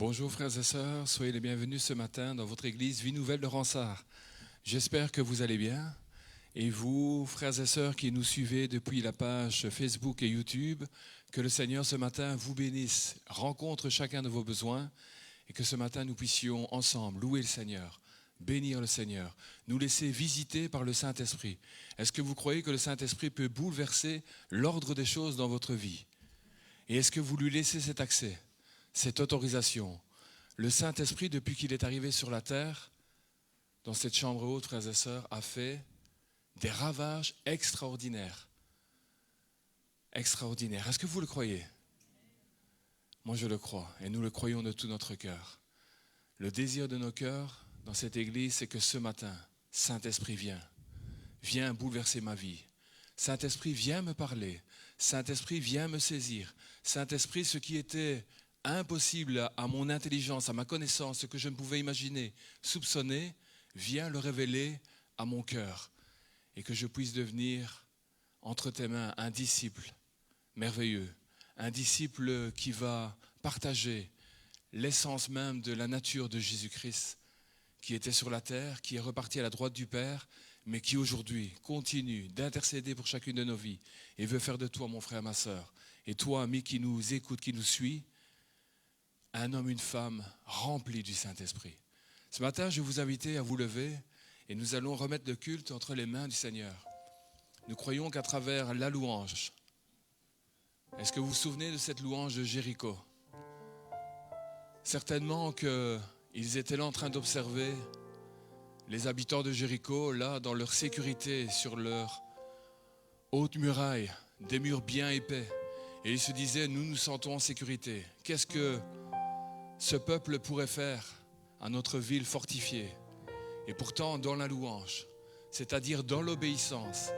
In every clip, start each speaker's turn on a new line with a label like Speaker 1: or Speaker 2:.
Speaker 1: Bonjour frères et sœurs, soyez les bienvenus ce matin dans votre église Vie Nouvelle de Ronsard. J'espère que vous allez bien. Et vous, frères et sœurs qui nous suivez depuis la page Facebook et YouTube, que le Seigneur ce matin vous bénisse, rencontre chacun de vos besoins et que ce matin nous puissions ensemble louer le Seigneur, bénir le Seigneur, nous laisser visiter par le Saint-Esprit. Est-ce que vous croyez que le Saint-Esprit peut bouleverser l'ordre des choses dans votre vie? Et est-ce que vous lui laissez cet accès, cette autorisation? Le Saint-Esprit, depuis qu'il est arrivé sur la terre, dans cette chambre haute, frères et sœurs, a fait des ravages extraordinaires. Extraordinaires. Est-ce que vous le croyez? Moi, je le crois, et nous le croyons de tout notre cœur. Le désir de nos cœurs dans cette église, c'est que ce matin, Saint-Esprit viens bouleverser ma vie. Saint-Esprit, viens me parler. Saint-Esprit, viens me saisir. Saint-Esprit, ce qui était impossible à mon intelligence, à ma connaissance, ce que je ne pouvais imaginer, soupçonner, viens le révéler à mon cœur et que je puisse devenir entre tes mains un disciple merveilleux, un disciple qui va partager l'essence même de la nature de Jésus-Christ qui était sur la terre, qui est reparti à la droite du Père, mais qui aujourd'hui continue d'intercéder pour chacune de nos vies et veut faire de toi, mon frère, ma sœur, et toi, ami qui nous écoute, qui nous suit, un homme, une femme remplis du Saint-Esprit. Ce matin, je vais vous inviter à vous lever et nous allons remettre le culte entre les mains du Seigneur. Nous croyons qu'à travers la louange, est-ce que vous vous souvenez de cette louange de Jéricho? Certainement qu'ils étaient là en train d'observer les habitants de Jéricho, là, dans leur sécurité, sur leur haute muraille, des murs bien épais. Et ils se disaient, nous nous sentons en sécurité. Qu'est-ce que ce peuple pourrait faire à notre ville fortifiée? Et pourtant, dans la louange, c'est-à-dire dans l'obéissance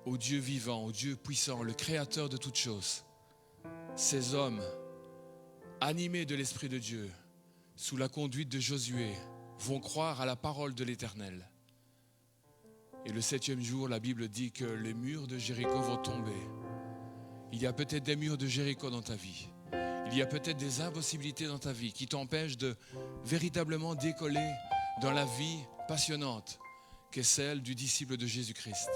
Speaker 1: au Dieu vivant, au Dieu puissant, le Créateur de toutes choses, ces hommes, animés de l'Esprit de Dieu, sous la conduite de Josué, vont croire à la parole de l'Éternel. Et le 7e jour, la Bible dit que les murs de Jéricho vont tomber. Il y a peut-être des murs de Jéricho dans ta vie. Il y a peut-être des impossibilités dans ta vie qui t'empêchent de véritablement décoller dans la vie passionnante qu'est celle du disciple de Jésus-Christ.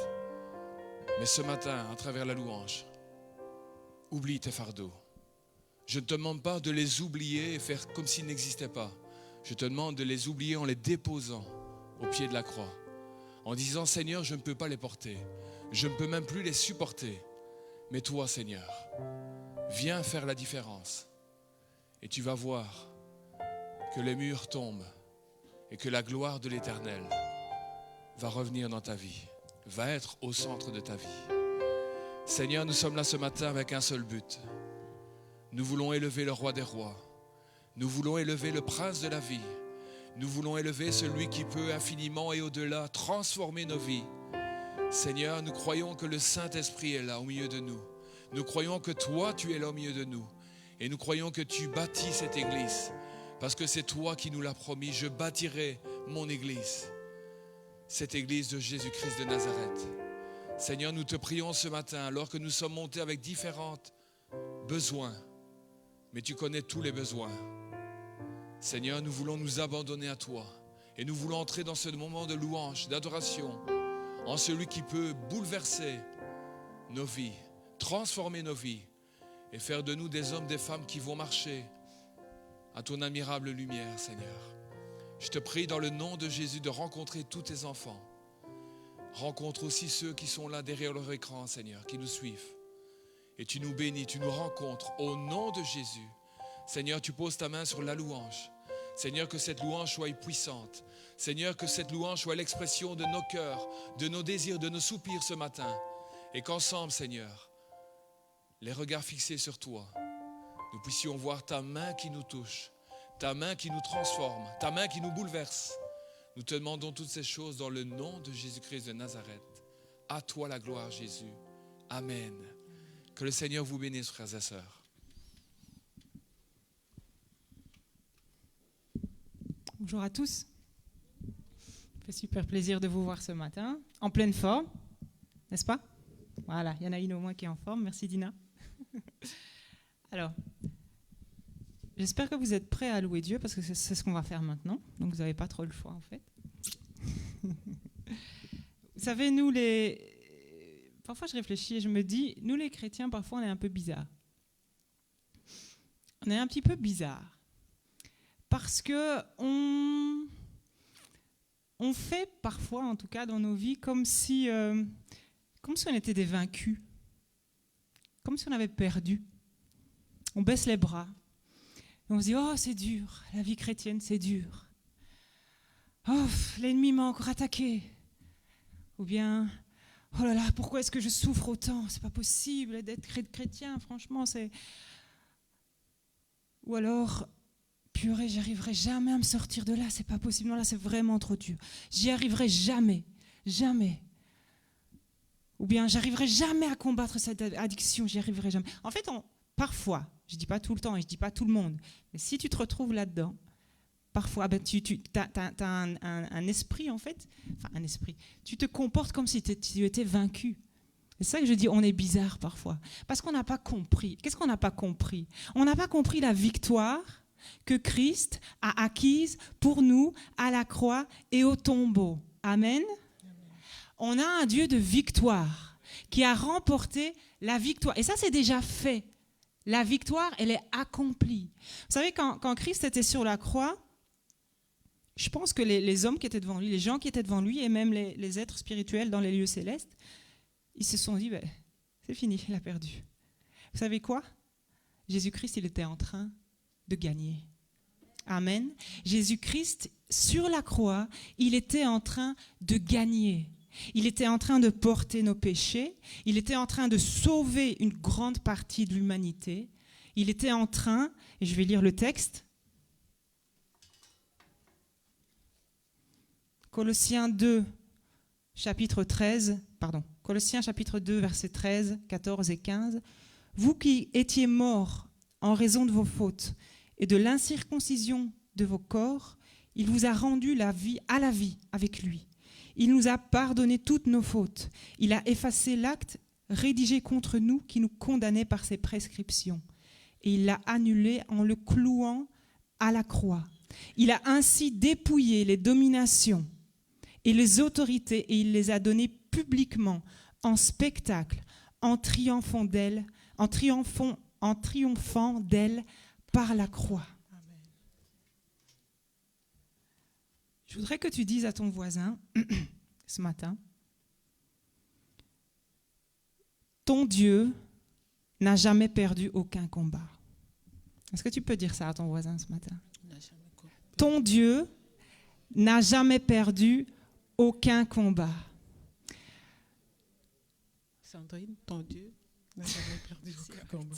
Speaker 1: Mais ce matin, à travers la louange, oublie tes fardeaux. Je ne te demande pas de les oublier et faire comme s'ils n'existaient pas. Je te demande de les oublier en les déposant au pied de la croix. En disant, Seigneur, je ne peux pas les porter. Je ne peux même plus les supporter. Mais toi, Seigneur, viens faire la différence. Et tu vas voir que les murs tombent et que la gloire de l'Éternel va revenir dans ta vie, va être au centre de ta vie. Seigneur, nous sommes là ce matin avec un seul but. Nous voulons élever le roi des rois. Nous voulons élever le prince de la vie. Nous voulons élever celui qui peut infiniment et au-delà transformer nos vies. Seigneur, nous croyons que le Saint-Esprit est là au milieu de nous. Nous croyons que toi, tu es là au milieu de nous. Et nous croyons que tu bâtis cette église. Parce que c'est toi qui nous l'as promis. Je bâtirai mon église. Cette église de Jésus-Christ de Nazareth. Seigneur, nous te prions ce matin alors que nous sommes montés avec différents besoins. Mais tu connais tous les besoins. Seigneur, nous voulons nous abandonner à toi. Et nous voulons entrer dans ce moment de louange, d'adoration, en celui qui peut bouleverser nos vies, transformer nos vies et faire de nous des hommes, des femmes qui vont marcher à ton admirable lumière, Seigneur. Je te prie dans le nom de Jésus de rencontrer tous tes enfants. Rencontre aussi ceux qui sont là derrière leur écran, Seigneur, qui nous suivent. Et tu nous bénis, tu nous rencontres au nom de Jésus. Seigneur, tu poses ta main sur la louange. Seigneur, que cette louange soit puissante. Seigneur, que cette louange soit l'expression de nos cœurs, de nos désirs, de nos soupirs ce matin. Et qu'ensemble, Seigneur, les regards fixés sur toi, nous puissions voir ta main qui nous touche, ta main qui nous transforme, ta main qui nous bouleverse. Nous te demandons toutes ces choses dans le nom de Jésus-Christ de Nazareth. À toi la gloire, Jésus. Amen. Que le Seigneur vous bénisse, frères et sœurs.
Speaker 2: Bonjour à tous. Ça fait super plaisir de vous voir ce matin, en pleine forme, n'est-ce pas? Voilà, il y en a une au moins qui est en forme. Merci Dina. Alors, j'espère que vous êtes prêts à louer Dieu parce que c'est ce qu'on va faire maintenant. Donc, vous n'avez pas trop le choix, en fait. Vous savez, parfois, je réfléchis et je me dis, nous, les chrétiens, parfois, on est un peu bizarres. On est un petit peu bizarres. Parce que on fait parfois, en tout cas dans nos vies, comme si on était des vaincus. Comme si on avait perdu. On baisse les bras. Et on se dit, oh, c'est dur, la vie chrétienne, c'est dur. Oh, l'ennemi m'a encore attaqué. Ou bien, oh là là, pourquoi est-ce que je souffre autant? C'est pas possible d'être chrétien, franchement, c'est... Ou alors, purée, j'arriverai jamais à me sortir de là, c'est pas possible. Non, là, c'est vraiment trop dur. J'y arriverai jamais, jamais. Ou bien, j'arriverai jamais à combattre cette addiction, j'y arriverai jamais. En fait, parfois, je dis pas tout le temps et je dis pas tout le monde, mais si tu te retrouves là-dedans, parfois, tu as un esprit, en fait, enfin un esprit, tu te comportes comme si tu étais vaincu. C'est ça que je dis, on est bizarre parfois. Parce qu'on n'a pas compris. Qu'est-ce qu'on n'a pas compris? On n'a pas compris la victoire que Christ a acquise pour nous à la croix et au tombeau. Amen. On a un Dieu de victoire qui a remporté la victoire. Et ça, c'est déjà fait. La victoire, elle est accomplie. Vous savez, quand Christ était sur la croix, je pense que les hommes qui étaient devant lui, les gens qui étaient devant lui, et même les êtres spirituels dans les lieux célestes, ils se sont dit, c'est fini, il a perdu. Vous savez quoi? Jésus-Christ, il était en train de gagner. Amen. Jésus-Christ, sur la croix, il était en train de gagner. Il était en train de porter nos péchés. Il était en train de sauver une grande partie de l'humanité. Il était en train, et je vais lire le texte, Colossiens 2, chapitre 2, versets 13, 14 et 15. « Vous qui étiez morts en raison de vos fautes et de l'incirconcision de vos corps, il vous a rendu à la vie avec lui. Il nous a pardonné toutes nos fautes. Il a effacé l'acte rédigé contre nous qui nous condamnait par ses prescriptions. Et il l'a annulé en le clouant à la croix. Il a ainsi dépouillé les dominations et les autorités et il les a données publiquement en spectacle, en triomphant d'elles par la croix. » Je voudrais que tu dises à ton voisin ce matin, ton Dieu n'a jamais perdu aucun combat. Est-ce que tu peux dire ça à ton voisin ce matin? Ton Dieu n'a jamais perdu aucun combat.
Speaker 3: Sandrine, ton Dieu n'a jamais perdu aucun combat.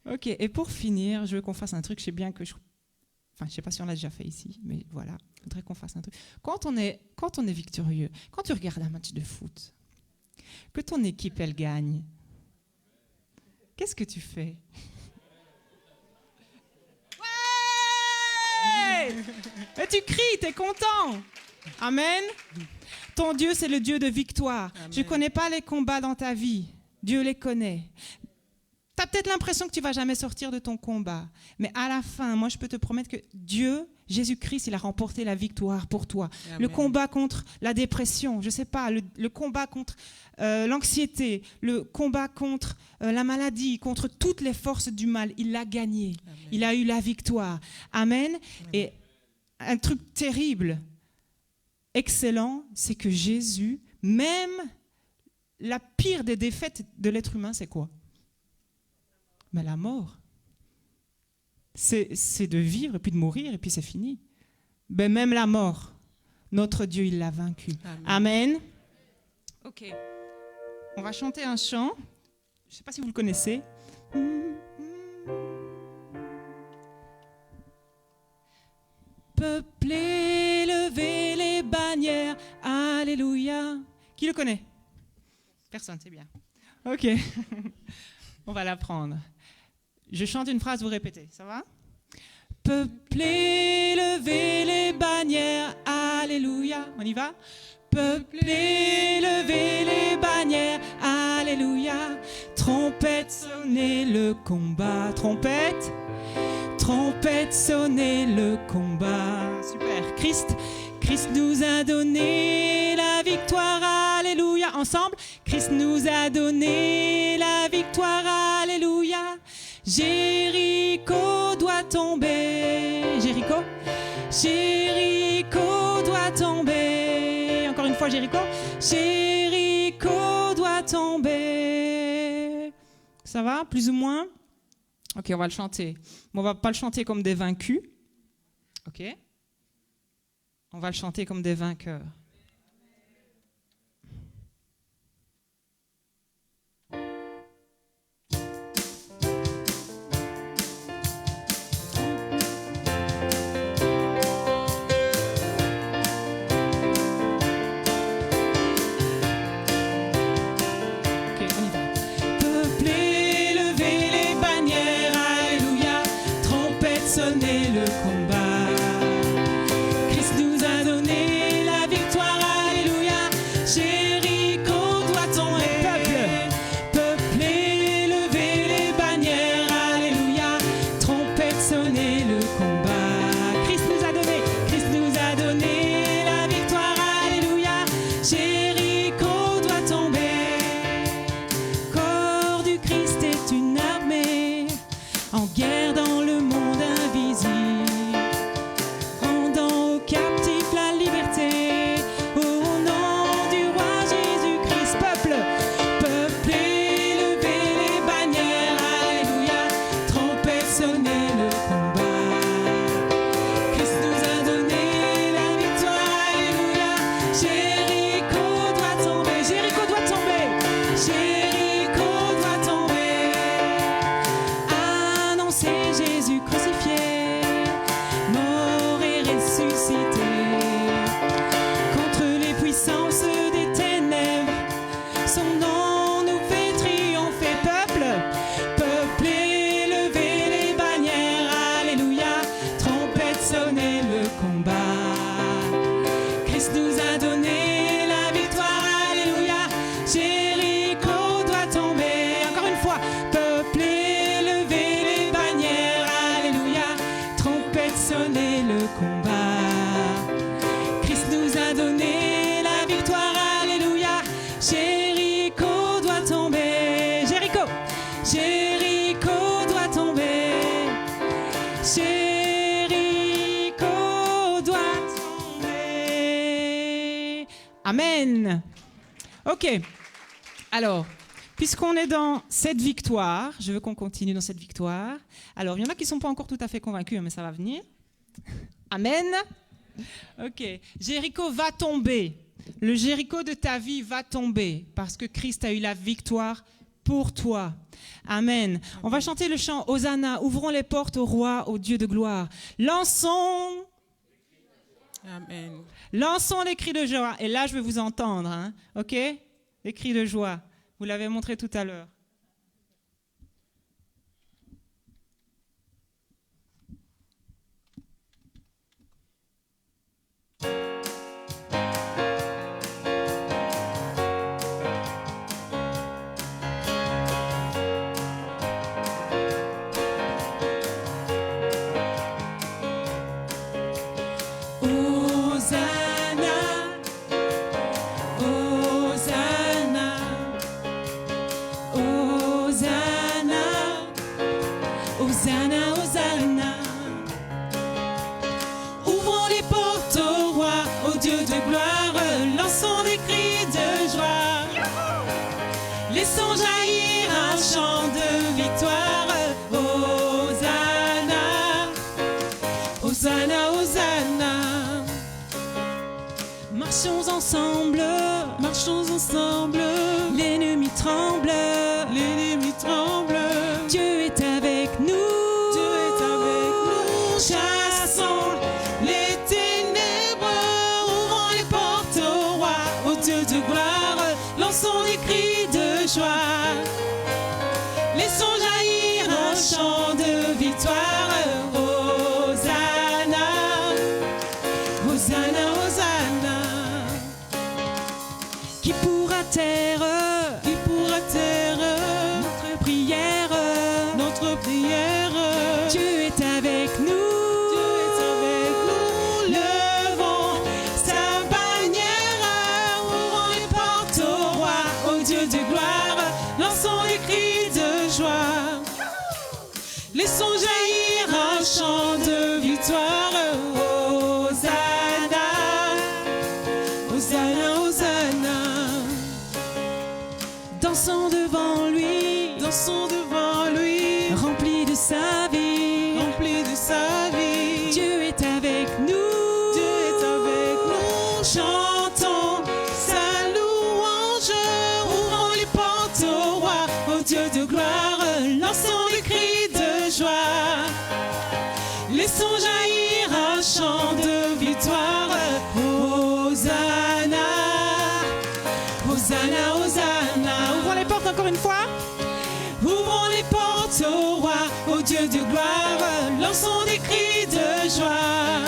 Speaker 2: Ok, et pour finir, je veux qu'on fasse un truc, je sais bien que je ne sais pas si on l'a déjà fait ici, mais voilà, je voudrais qu'on fasse un truc. Quand on est victorieux, quand tu regardes un match de foot, que ton équipe, elle gagne, qu'est-ce que tu fais? Ouais! Et tu cries, tu es content. Amen. Ton Dieu, c'est le Dieu de victoire. Amen. Je ne connais pas les combats dans ta vie. Dieu les connaît. Tu as peut-être l'impression que tu ne vas jamais sortir de ton combat. Mais à la fin, moi, je peux te promettre que Dieu, Jésus-Christ, il a remporté la victoire pour toi. Amen. Le combat contre la dépression, je ne sais pas, le combat contre l'anxiété, le combat contre la maladie, contre toutes les forces du mal, il l'a gagné. Amen. Il a eu la victoire. Amen. Amen. Et un truc terrible, excellent, c'est que Jésus, même la pire des défaites de l'être humain, c'est quoi? Mais la mort, c'est de vivre et puis de mourir et puis c'est fini. Ben même la mort, notre Dieu, il l'a vaincu. Amen. Amen. Ok. On va chanter un chant. Je ne sais pas si vous le connaissez. Peuplez, levez les bannières. Alléluia. Qui le connaît? Personne, c'est bien. Ok. On va l'apprendre. Je chante une phrase, vous répétez, ça va? Peuplez, levez les bannières, alléluia. On y va? Peuplez, levez les bannières, alléluia. Trompette, sonnez le combat. Trompette, trompette, sonnez le combat. Super. Christ nous a donné la victoire. Alléluia. Ensemble. Christ nous a donné la victoire. Alléluia. Jéricho doit tomber. Jéricho. Jéricho doit tomber. Encore une fois, Jéricho. Jéricho doit tomber. Ça va, plus ou moins? Ok, on va le chanter. Mais on va pas le chanter comme des vaincus. Ok? On va le chanter comme des vainqueurs. Sonnez le combat. Christ nous a donné la victoire. Alléluia. Jéricho doit tomber. Peuplez, levez les bannières. Alléluia. Trompette, sonnez le combat. Christ nous a donné la victoire. Alléluia. Jéricho doit tomber. Corps du Christ est une armée en guerre dans le monde invisible, rendant aux captifs la liberté, au nom du roi Jésus-Christ. Peuplez, levez les bannières, alléluia, trompette, sonnez le combat. Christ nous a donné la victoire, alléluia, Jéricho doit tomber, Jéricho doit tomber, Jéricho doit tomber. Annoncez Jésus crucifié, mort et ressuscité, contre les puissances des ténèbres, son nom nous fait triompher. Peuplez, levez les bannières, alléluia, trompette, sonnez le combat. Christ nous a donné la victoire, alléluia, Jéricho doit tomber. Encore une fois, peuplez, levez les bannières, alléluia, trompette, sonnez le combat. Christ nous a donné la victoire, alléluia, Jéricho doit tomber. Jéricho doit tomber. Jéricho doit tomber. Amen. Ok. Alors, puisqu'on est dans cette victoire, je veux qu'on continue dans cette victoire. Alors, il y en a qui ne sont pas encore tout à fait convaincus, mais ça va venir. Amen. Ok. Jéricho va tomber. Le Jéricho de ta vie va tomber parce que Christ a eu la victoire pour toi. Amen. On va chanter le chant Hosanna. Ouvrons les portes au roi, au Dieu de gloire. Lançons
Speaker 3: Amen.
Speaker 2: les cris de joie. Et là, je vais vous entendre. Hein. Ok? Les cris de joie. Vous l'avez montré tout à l'heure. Hosanna, Hosanna. Ouvrons les portes au roi, au Dieu de gloire. Lançons des cris de joie. Laissons jaillir un chant de victoire. Hosanna, Hosanna, Hosanna. Marchons ensemble, l'ennemi tremble, Dieu est avec nous, chassons les ténèbres, ouvrons les portes au roi, au Dieu de gloire, lançons des cris de joie, laissons jaillir un chant de victoire. Hosanna, Hosanna, Hosanna. Qui pourra taire notre Laissons jaillir un chant de victoire. Hosanna, Hosanna, Hosanna. Ouvrons les portes encore une fois. Ouvrons les portes au roi, au Dieu de gloire. Lançons des cris de joie.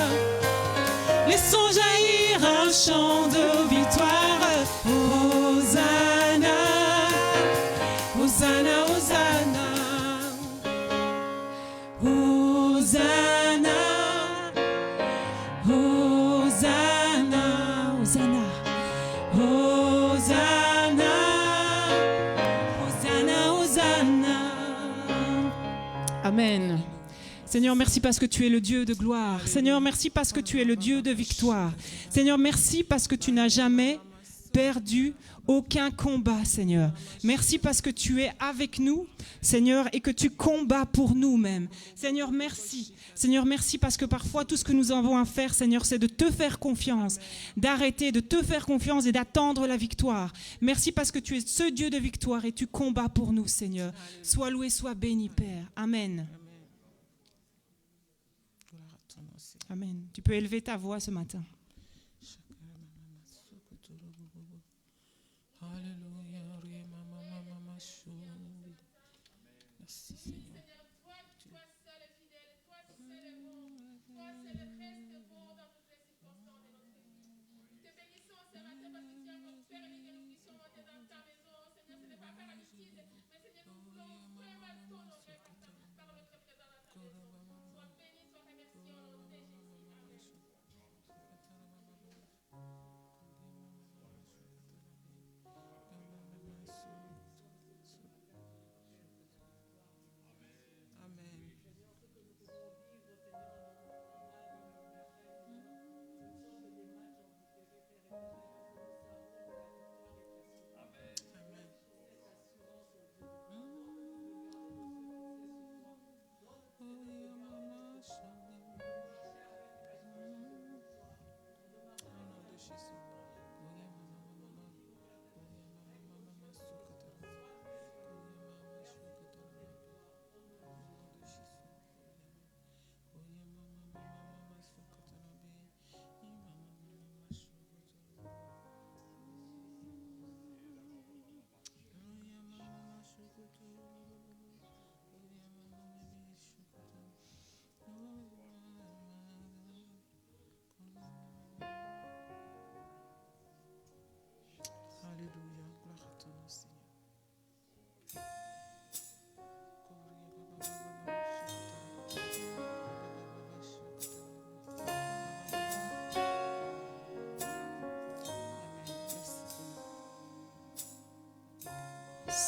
Speaker 2: Laissons jaillir un chant de victoire. Hosanna, Hosanna, Hosanna. Hosanna, Hosanna, Hosanna, Hosanna, Hosanna, Hosanna. Amen. Seigneur, merci parce que tu es le Dieu de gloire. Seigneur, merci parce que tu es le Dieu de victoire. Seigneur, merci parce que tu n'as jamais perdu aucun combat, Seigneur. Merci parce que tu es avec nous, Seigneur, et que tu combats pour nous-mêmes. Seigneur, merci. Seigneur, merci parce que parfois, tout ce que nous avons à faire, Seigneur, c'est de te faire confiance, d'arrêter, de te faire confiance et d'attendre la victoire. Merci parce que tu es ce Dieu de victoire et tu combats pour nous, Seigneur. Sois loué, sois béni, Père. Amen. Amen. Tu peux élever ta voix ce matin.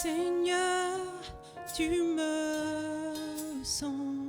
Speaker 2: Seigneur, tu me sens.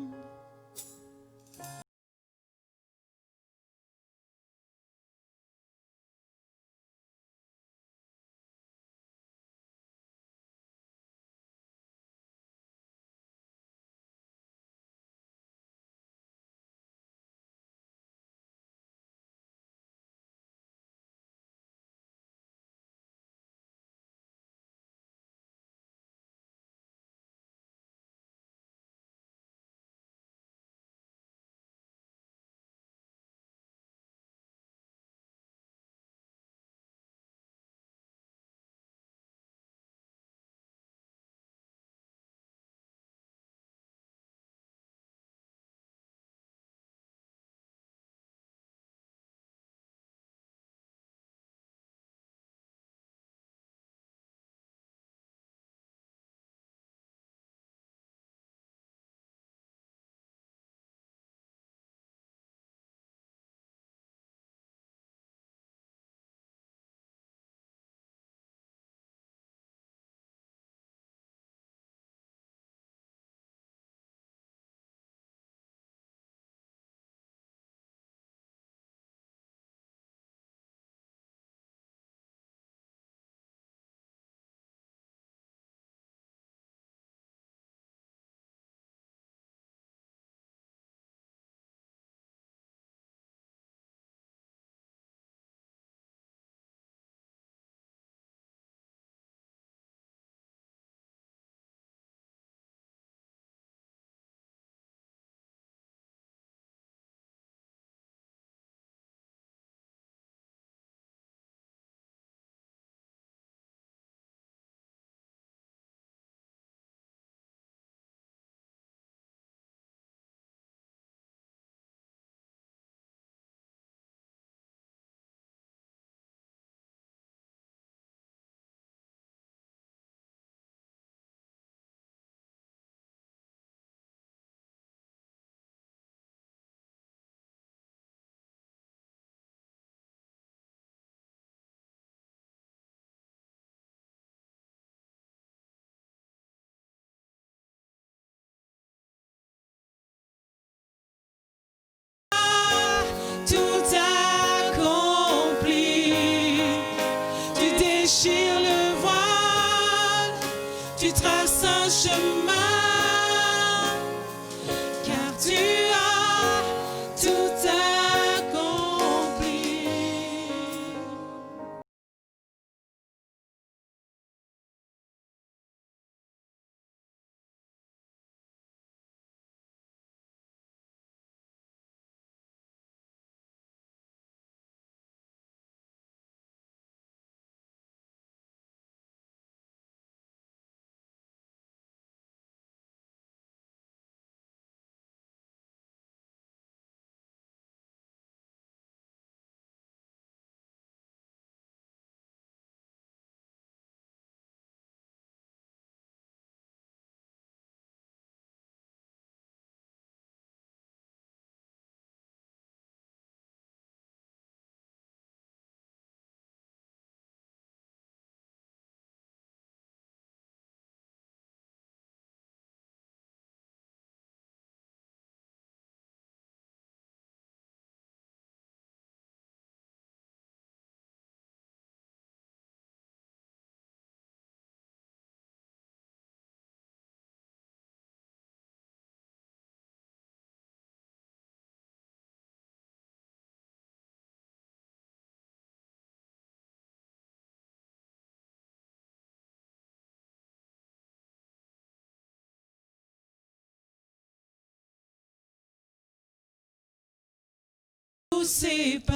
Speaker 2: nous séparer.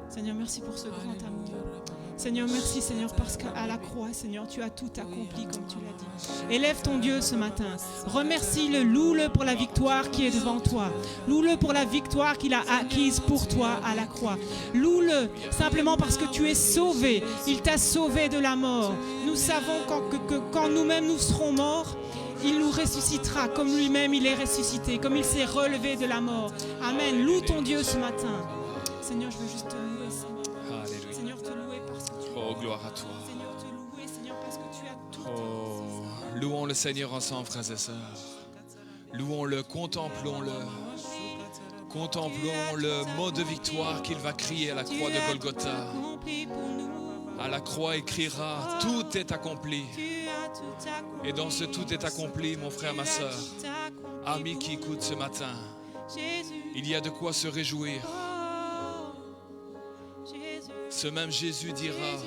Speaker 2: Seigneur, merci pour ce grand amour. Seigneur, merci Seigneur parce qu'à la croix, Seigneur, tu as tout accompli comme tu l'as dit. Élève ton Dieu ce matin. Remercie-le, loue-le pour la victoire qui est devant toi. Loue-le pour la victoire qu'il a acquise pour toi à la croix. Loue-le simplement parce que tu es sauvé. Il t'a sauvé de la mort. Nous savons que quand nous-mêmes nous serons morts, il nous ressuscitera comme lui-même il est ressuscité, comme il s'est relevé de la mort. Amen. Loue ton Dieu ce matin. Seigneur, je veux juste te louer, Seigneur.
Speaker 1: Alléluia.
Speaker 2: Seigneur, te louer parce que tu
Speaker 1: Oh, gloire à toi.
Speaker 2: Seigneur, te louer, Seigneur, parce que tu as tout.
Speaker 1: Oh, louons le Seigneur ensemble, frères et sœurs. Louons-le, contemplons-le. Contemplons le mot de victoire qu'il va crier à la croix de Golgotha. À la croix, il criera, tout est accompli. Et dans ce tout est accompli, mon frère, ma sœur, ami qui écoute ce matin, il y a de quoi se réjouir. Ce même Jésus dira,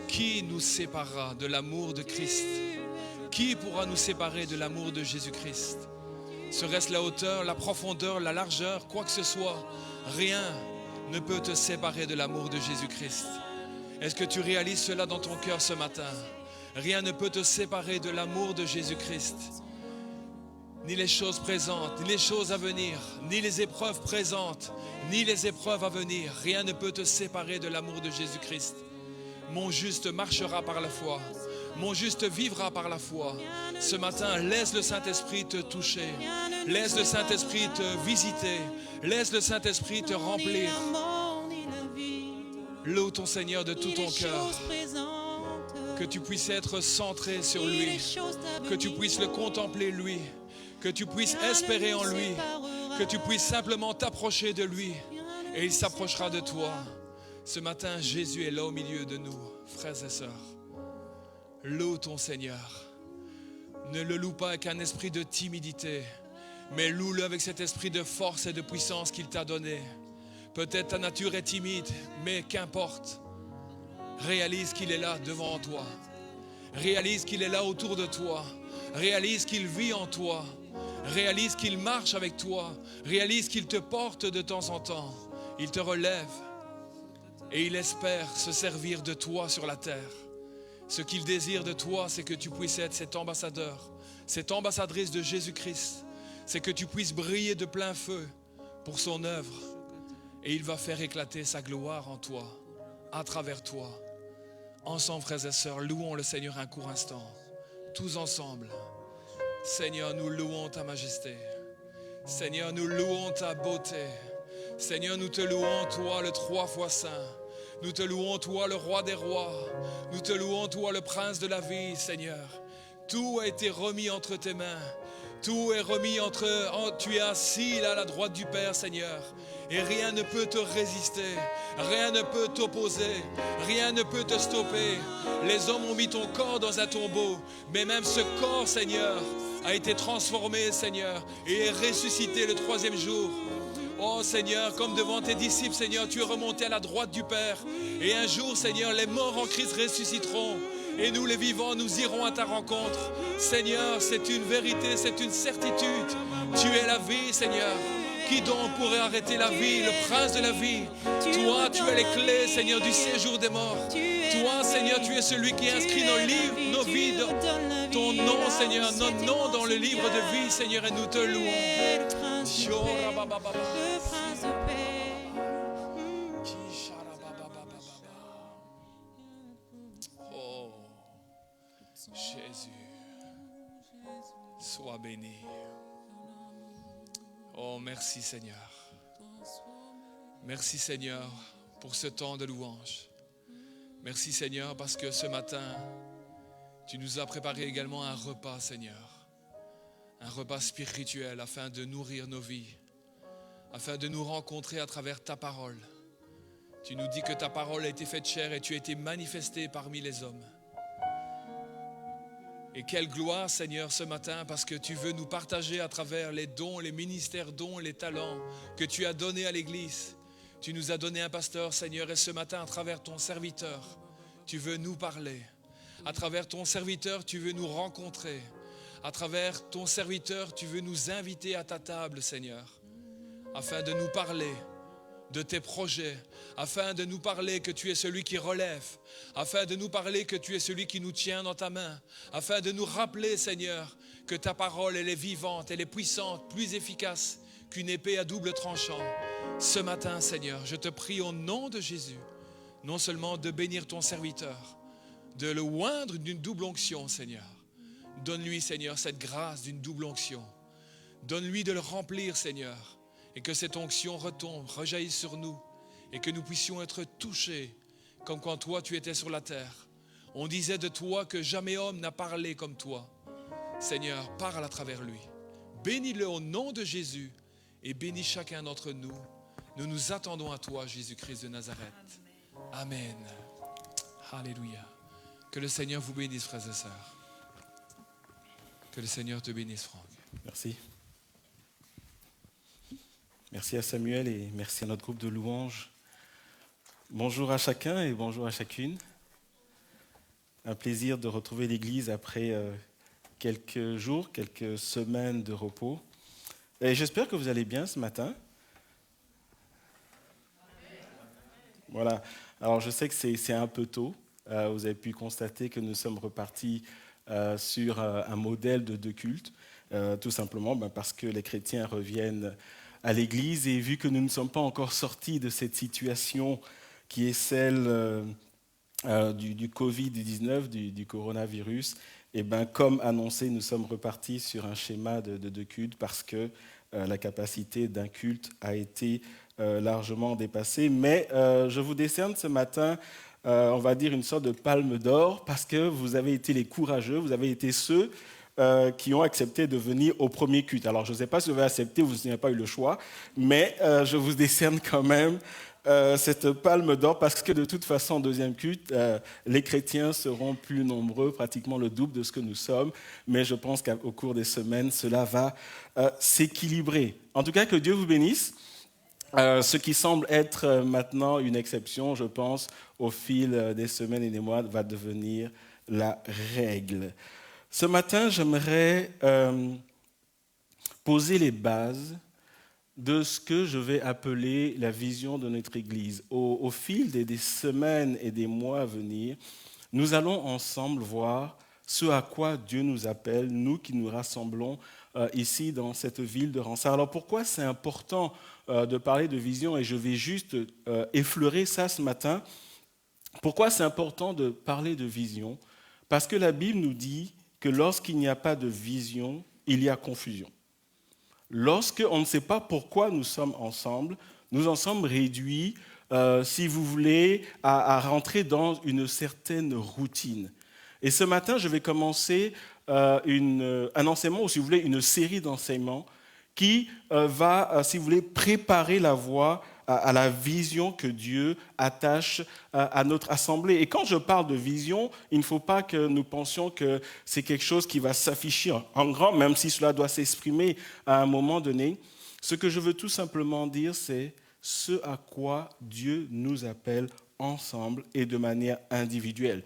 Speaker 1: qui nous séparera de l'amour de Christ? Qui pourra nous séparer de l'amour de Jésus-Christ? Serait-ce la hauteur, la profondeur, la largeur, quoi que ce soit, rien ne peut te séparer de l'amour de Jésus-Christ. Est-ce que tu réalises cela dans ton cœur ce matin? Rien ne peut te séparer de l'amour de Jésus-Christ. Ni les choses présentes, ni les choses à venir, ni les épreuves présentes, ni les épreuves à venir. Rien ne peut te séparer de l'amour de Jésus-Christ. Mon juste marchera par la foi. Mon juste vivra par la foi. Ce matin, laisse le Saint-Esprit te toucher. Laisse le Saint-Esprit te visiter. Laisse le Saint-Esprit te remplir. Loue ton Seigneur de tout ton cœur. Que tu puisses être centré sur lui. Que tu puisses le contempler lui. Que tu puisses espérer en lui. Que tu puisses simplement t'approcher de lui. Et il s'approchera de toi. Ce matin, Jésus est là au milieu de nous, frères et sœurs. Loue ton Seigneur. Ne le loue pas avec un esprit de timidité, mais loue-le avec cet esprit de force et de puissance qu'il t'a donné. Peut-être ta nature est timide, mais qu'importe. Réalise qu'il est là devant toi. Réalise qu'il est là autour de toi. Réalise qu'il vit en toi. Réalise qu'il marche avec toi. Réalise qu'il te porte de temps en temps. Il te relève et il espère se servir de toi sur la terre. Ce qu'il désire de toi, c'est que tu puisses être cet ambassadeur, cette ambassadrice de Jésus-Christ. C'est que tu puisses briller de plein feu pour son œuvre. Et il va faire éclater sa gloire en toi, à travers toi. Ensemble, frères et sœurs, louons le Seigneur un court instant. Tous ensemble. Seigneur, nous louons ta majesté. Seigneur, nous louons ta beauté. Seigneur, nous te louons, toi, le 3 fois saint. Nous te louons, toi, le roi des rois. Nous te louons, toi, le prince de la vie, Seigneur. Tout a été remis entre tes mains. Tout est remis tu es assis là à la droite du Père, Seigneur. Et rien ne peut te résister. Rien ne peut t'opposer. Rien ne peut te stopper. Les hommes ont mis ton corps dans un tombeau. Mais même ce corps, Seigneur, a été transformé, Seigneur, et est ressuscité le 3e jour. Oh Seigneur, comme devant tes disciples, Seigneur, tu es remonté à la droite du Père. Et un jour, Seigneur, les morts en Christ ressusciteront. Et nous, les vivants, nous irons à ta rencontre. Seigneur, c'est une vérité, c'est une certitude. Tu es la vie, Seigneur. Qui donc pourrait arrêter la vie, le prince de la vie? Toi, tu as les clés, Seigneur, du séjour des morts. Toi, Seigneur, tu es celui qui inscrit nos vies, ton nom, Seigneur, notre nom dans le livre de vie, Seigneur, et nous te louons.
Speaker 2: Le prince de paix.
Speaker 1: Oh, Jésus, sois béni. Oh, merci Seigneur. Merci Seigneur pour ce temps de louange. Merci Seigneur parce que ce matin, tu nous as préparé également un repas, Seigneur. Un repas spirituel afin de nourrir nos vies, afin de nous rencontrer à travers ta parole. Tu nous dis que ta parole a été faite chair et tu as été manifestée parmi les hommes. Et quelle gloire, Seigneur, ce matin, parce que tu veux nous partager à travers les dons, les ministères dons, les talents que tu as donnés à l'Église. Tu nous as donné un pasteur, Seigneur, et ce matin, à travers ton serviteur, tu veux nous parler. À travers ton serviteur, tu veux nous rencontrer. À travers ton serviteur, tu veux nous inviter à ta table, Seigneur, afin de nous parler de tes projets, afin de nous parler que tu es celui qui relève, afin de nous parler que tu es celui qui nous tient dans ta main, afin de nous rappeler, Seigneur, que ta parole, elle est vivante, elle est puissante, plus efficace qu'une épée à double tranchant. Ce matin, Seigneur, je te prie au nom de Jésus, non seulement de bénir ton serviteur, de le oindre d'une double onction, Seigneur. Donne-lui, Seigneur, cette grâce d'une double onction. Donne-lui de le remplir, Seigneur, et que cette onction retombe, rejaillisse sur nous, et que nous puissions être touchés, comme quand toi tu étais sur la terre. On disait de toi que jamais homme n'a parlé comme toi. Seigneur, parle à travers lui. Bénis-le au nom de Jésus, et bénis chacun d'entre nous. Nous nous attendons à toi, Jésus-Christ de Nazareth. Amen. Alléluia. Que le Seigneur vous bénisse, frères et sœurs. Que le Seigneur te bénisse, Franck.
Speaker 4: Merci. Merci à Samuel et merci à notre groupe de louanges. Bonjour à chacun et bonjour à chacune. Un plaisir de retrouver l'Église après quelques jours, quelques semaines de repos. Et j'espère que vous allez bien ce matin. Voilà. Alors je sais que c'est un peu tôt. Vous avez pu constater que nous sommes repartis sur un modèle de culte, tout simplement parce que les chrétiens reviennent à l'Église et vu que nous ne sommes pas encore sortis de cette situation qui est celle du Covid-19, du coronavirus, et comme annoncé, nous sommes repartis sur un schéma de culte parce que la capacité d'un culte a été largement dépassée. Mais je vous décerne ce matin, on va dire, une sorte de palme d'or parce que vous avez été les courageux, vous avez été ceux qui ont accepté de venir au premier culte. Alors, je ne sais pas si vous avez accepté ou si vous n'avez pas eu le choix, mais je vous décerne quand même cette palme d'or parce que de toute façon, au deuxième culte, les chrétiens seront plus nombreux, pratiquement le double de ce que nous sommes, mais je pense qu'au cours des semaines, cela va s'équilibrer. En tout cas, que Dieu vous bénisse. Ce qui semble être maintenant une exception, je pense, au fil des semaines et des mois, va devenir la règle. Ce matin, j'aimerais poser les bases de ce que je vais appeler la vision de notre Église. Au fil des semaines et des mois à venir, nous allons ensemble voir ce à quoi Dieu nous appelle, nous qui nous rassemblons ici dans cette ville de Rensart. Alors pourquoi c'est important de parler de vision, et je vais juste effleurer ça ce matin. Pourquoi c'est important de parler de vision? Parce que la Bible nous dit que lorsqu'il n'y a pas de vision, il y a confusion. Lorsqu'on ne sait pas pourquoi nous sommes ensemble, nous en sommes réduits, si vous voulez, à rentrer dans une certaine routine. Et ce matin, je vais commencer un enseignement, ou si vous voulez, une série d'enseignements qui va, si vous voulez, préparer la voie à la vision que Dieu attache à notre assemblée. Et quand je parle de vision, il ne faut pas que nous pensions que c'est quelque chose qui va s'afficher en grand, même si cela doit s'exprimer à un moment donné. Ce que je veux tout simplement dire, c'est ce à quoi Dieu nous appelle ensemble et de manière individuelle.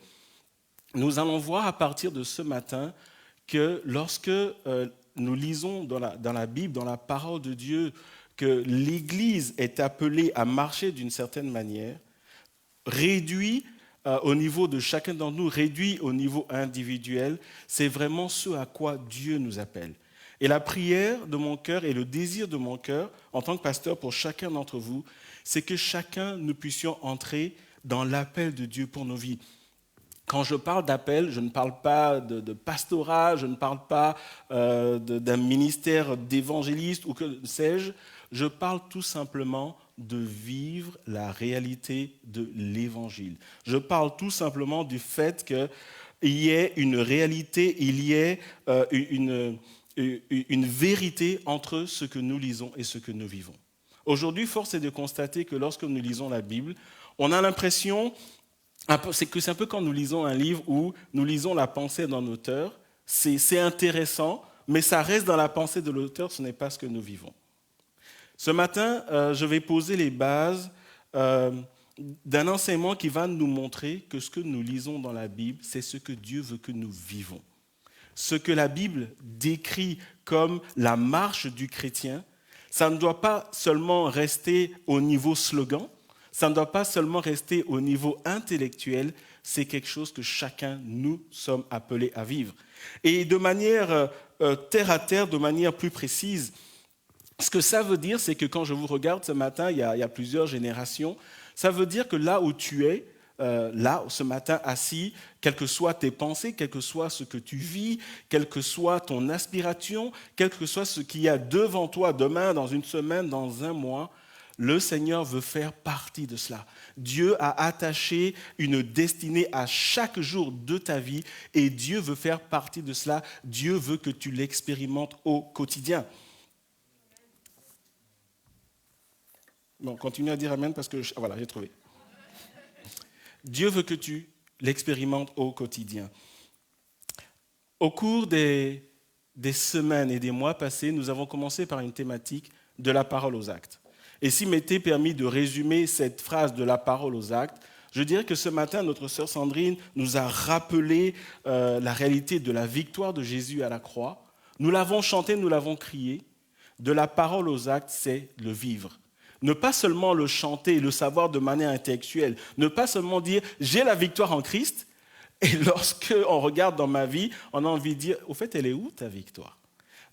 Speaker 4: Nous allons voir à partir de ce matin que lorsque nous lisons dans la Bible, dans la parole de Dieu, que l'Église est appelée à marcher d'une certaine manière, réduit au niveau de chacun d'entre nous, réduit au niveau individuel, c'est vraiment ce à quoi Dieu nous appelle. Et la prière de mon cœur et le désir de mon cœur, en tant que pasteur pour chacun d'entre vous, c'est que chacun nous puissions entrer dans l'appel de Dieu pour nos vies. Quand je parle d'appel, je ne parle pas de pastorat, je ne parle pas d'un ministère d'évangéliste ou que sais-je. Je parle tout simplement de vivre la réalité de l'Évangile. Je parle tout simplement du fait qu'il y ait une réalité, il y ait une vérité entre ce que nous lisons et ce que nous vivons. Aujourd'hui, force est de constater que lorsque nous lisons la Bible, on a l'impression... C'est un peu quand nous lisons un livre où nous lisons la pensée d'un auteur, c'est intéressant, mais ça reste dans la pensée de l'auteur, ce n'est pas ce que nous vivons. Ce matin, je vais poser les bases d'un enseignement qui va nous montrer que ce que nous lisons dans la Bible, c'est ce que Dieu veut que nous vivons. Ce que la Bible décrit comme la marche du chrétien, ça ne doit pas seulement rester au niveau slogan, ça ne doit pas seulement rester au niveau intellectuel, c'est quelque chose que chacun, nous sommes appelés à vivre. Et de manière terre à terre, de manière plus précise, ce que ça veut dire, c'est que quand je vous regarde ce matin, il y a plusieurs générations, ça veut dire que là où tu es, là, ce matin, assis, quelles que soient tes pensées, quel que soit ce que tu vis, quelle que soit ton aspiration, quel que soit ce qu'il y a devant toi demain, dans une semaine, dans un mois, le Seigneur veut faire partie de cela. Dieu a attaché une destinée à chaque jour de ta vie et Dieu veut faire partie de cela. Dieu veut que tu l'expérimentes au quotidien. Bon, continue à dire amen parce que, voilà, j'ai trouvé. Dieu veut que tu l'expérimentes au quotidien. Au cours des semaines et des mois passés, nous avons commencé par une thématique de la parole aux actes. Et s'il m'était permis de résumer cette phrase de la parole aux actes, je dirais que ce matin, notre sœur Sandrine nous a rappelé la réalité de la victoire de Jésus à la croix. Nous l'avons chanté, nous l'avons crié. De la parole aux actes, c'est le vivre. Ne pas seulement le chanter et le savoir de manière intellectuelle, ne pas seulement dire « j'ai la victoire en Christ », et lorsque on regarde dans ma vie, on a envie de dire « au fait, elle est où ta victoire ?»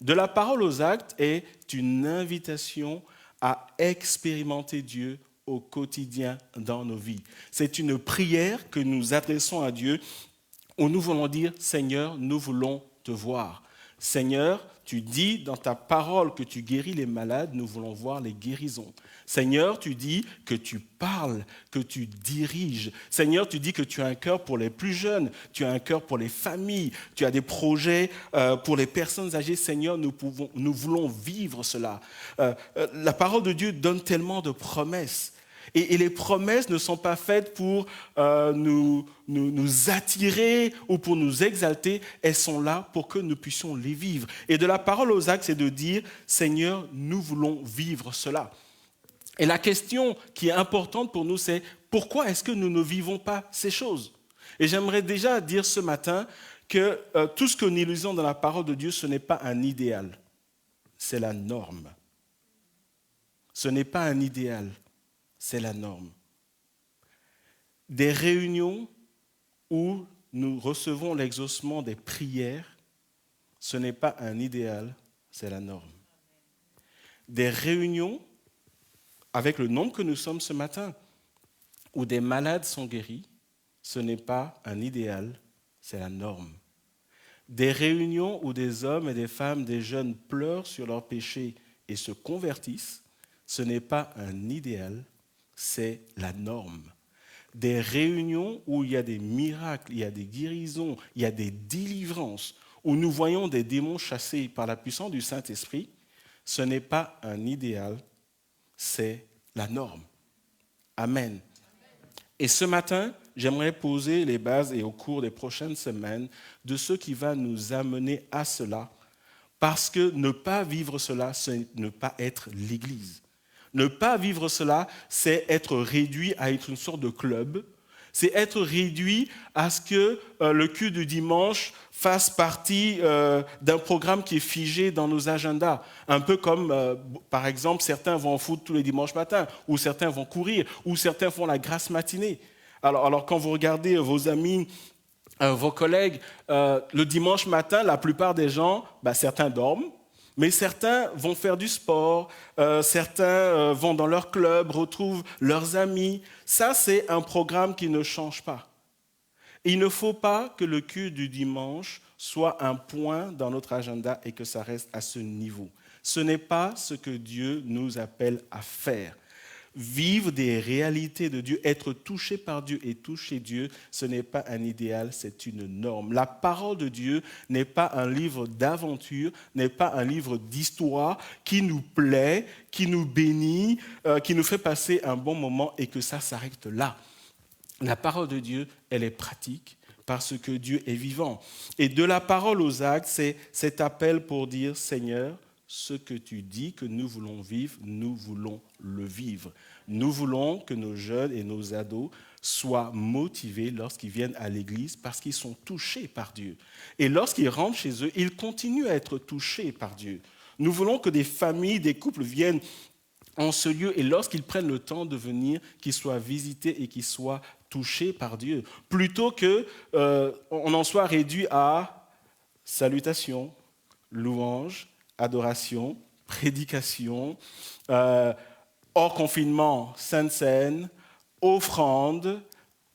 Speaker 4: De la parole aux actes est une invitation à expérimenter Dieu au quotidien dans nos vies. C'est une prière que nous adressons à Dieu où nous voulons dire « Seigneur, nous voulons te voir ». Seigneur, tu dis dans ta parole que tu guéris les malades, nous voulons voir les guérisons. Seigneur, tu dis que tu parles, que tu diriges. Seigneur, tu dis que tu as un cœur pour les plus jeunes, tu as un cœur pour les familles, tu as des projets pour les personnes âgées. Seigneur, nous voulons vivre cela. La parole de Dieu donne tellement de promesses. Et les promesses ne sont pas faites pour nous attirer ou pour nous exalter, elles sont là pour que nous puissions les vivre. Et de la parole aux actes, c'est de dire, Seigneur, nous voulons vivre cela. Et la question qui est importante pour nous, c'est pourquoi est-ce que nous ne vivons pas ces choses ? Et j'aimerais déjà dire ce matin que tout ce que nous lisons dans la parole de Dieu, ce n'est pas un idéal, c'est la norme. Ce n'est pas un idéal. C'est la norme. Des réunions où nous recevons l'exaucement des prières, ce n'est pas un idéal, c'est la norme. Des réunions, avec le nombre que nous sommes ce matin, où des malades sont guéris, ce n'est pas un idéal, c'est la norme. Des réunions où des hommes et des femmes, des jeunes pleurent sur leurs péchés et se convertissent, ce n'est pas un idéal, c'est la norme. Des réunions où il y a des miracles, il y a des guérisons, il y a des délivrances, où nous voyons des démons chassés par la puissance du Saint-Esprit, ce n'est pas un idéal, c'est la norme. Amen. Et ce matin, j'aimerais poser les bases, et au cours des prochaines semaines, de ce qui va nous amener à cela, parce que ne pas vivre cela, c'est ne pas être l'Église. Ne pas vivre cela, c'est être réduit à être une sorte de club. C'est être réduit à ce que le culte du dimanche fasse partie d'un programme qui est figé dans nos agendas. Un peu comme, par exemple, certains vont au foot tous les dimanches matins, ou certains vont courir, ou certains font la grasse matinée. Alors quand vous regardez vos amis, vos collègues, le dimanche matin, la plupart des gens, certains dorment, mais certains vont faire du sport, certains vont dans leur club, retrouvent leurs amis. Ça, c'est un programme qui ne change pas. Et il ne faut pas que le culte du dimanche soit un point dans notre agenda et que ça reste à ce niveau. Ce n'est pas ce que Dieu nous appelle à faire. Vivre des réalités de Dieu, être touché par Dieu et toucher Dieu, ce n'est pas un idéal, c'est une norme. La parole de Dieu n'est pas un livre d'aventure, n'est pas un livre d'histoire qui nous plaît, qui nous bénit, qui nous fait passer un bon moment et que ça s'arrête là. La parole de Dieu, elle est pratique parce que Dieu est vivant. Et de la parole aux actes, c'est cet appel pour dire, Seigneur, ce que tu dis que nous voulons vivre, nous voulons le vivre. Nous voulons que nos jeunes et nos ados soient motivés lorsqu'ils viennent à l'église parce qu'ils sont touchés par Dieu. Et lorsqu'ils rentrent chez eux, ils continuent à être touchés par Dieu. Nous voulons que des familles, des couples viennent en ce lieu et lorsqu'ils prennent le temps de venir, qu'ils soient visités et qu'ils soient touchés par Dieu. Plutôt qu'on en soit réduit à salutations, louanges, adoration, prédication, hors confinement, Sainte Seine, offrande,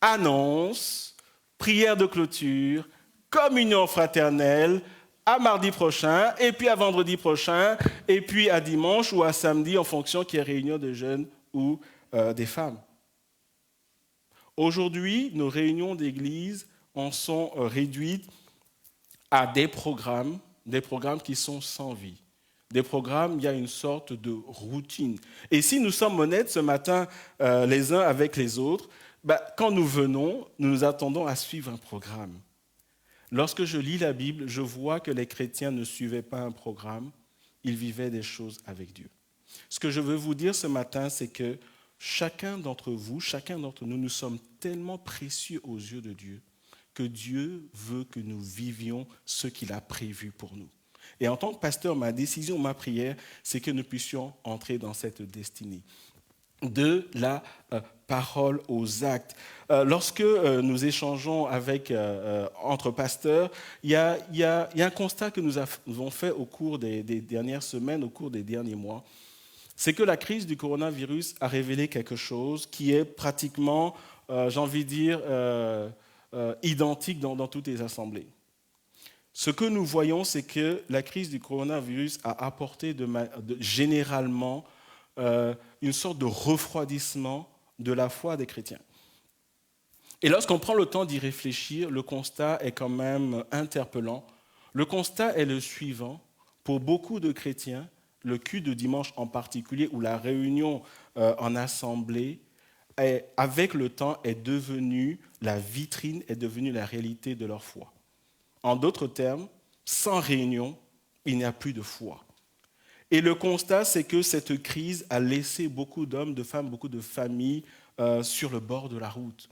Speaker 4: annonce, prière de clôture, communion fraternelle, à mardi prochain, et puis à vendredi prochain, et puis à dimanche ou à samedi, en fonction qu'il y ait réunion de jeunes ou des femmes. Aujourd'hui, nos réunions d'église en sont réduites à des programmes qui sont sans vie. Des programmes, il y a une sorte de routine. Et si nous sommes honnêtes ce matin, les uns avec les autres, quand nous venons, nous nous attendons à suivre un programme. Lorsque je lis la Bible, je vois que les chrétiens ne suivaient pas un programme, ils vivaient des choses avec Dieu. Ce que je veux vous dire ce matin, c'est que chacun d'entre vous, chacun d'entre nous, nous sommes tellement précieux aux yeux de Dieu que Dieu veut que nous vivions ce qu'il a prévu pour nous. Et en tant que pasteur, ma décision, ma prière, c'est que nous puissions entrer dans cette destinée. De la parole aux actes. Lorsque nous échangeons entre pasteurs, il y a un constat que nous avons fait au cours des dernières semaines, au cours des derniers mois. C'est que la crise du coronavirus a révélé quelque chose qui est pratiquement, j'ai envie de dire, identique dans toutes les assemblées. Ce que nous voyons, c'est que la crise du coronavirus a apporté généralement une sorte de refroidissement de la foi des chrétiens. Et lorsqu'on prend le temps d'y réfléchir, le constat est quand même interpellant. Le constat est le suivant. Pour beaucoup de chrétiens, le culte de dimanche en particulier, ou la réunion en assemblée, avec le temps, est devenue la vitrine, est devenue la réalité de leur foi. En d'autres termes, sans réunion, il n'y a plus de foi. Et le constat, c'est que cette crise a laissé beaucoup d'hommes, de femmes, beaucoup de familles sur le bord de la route.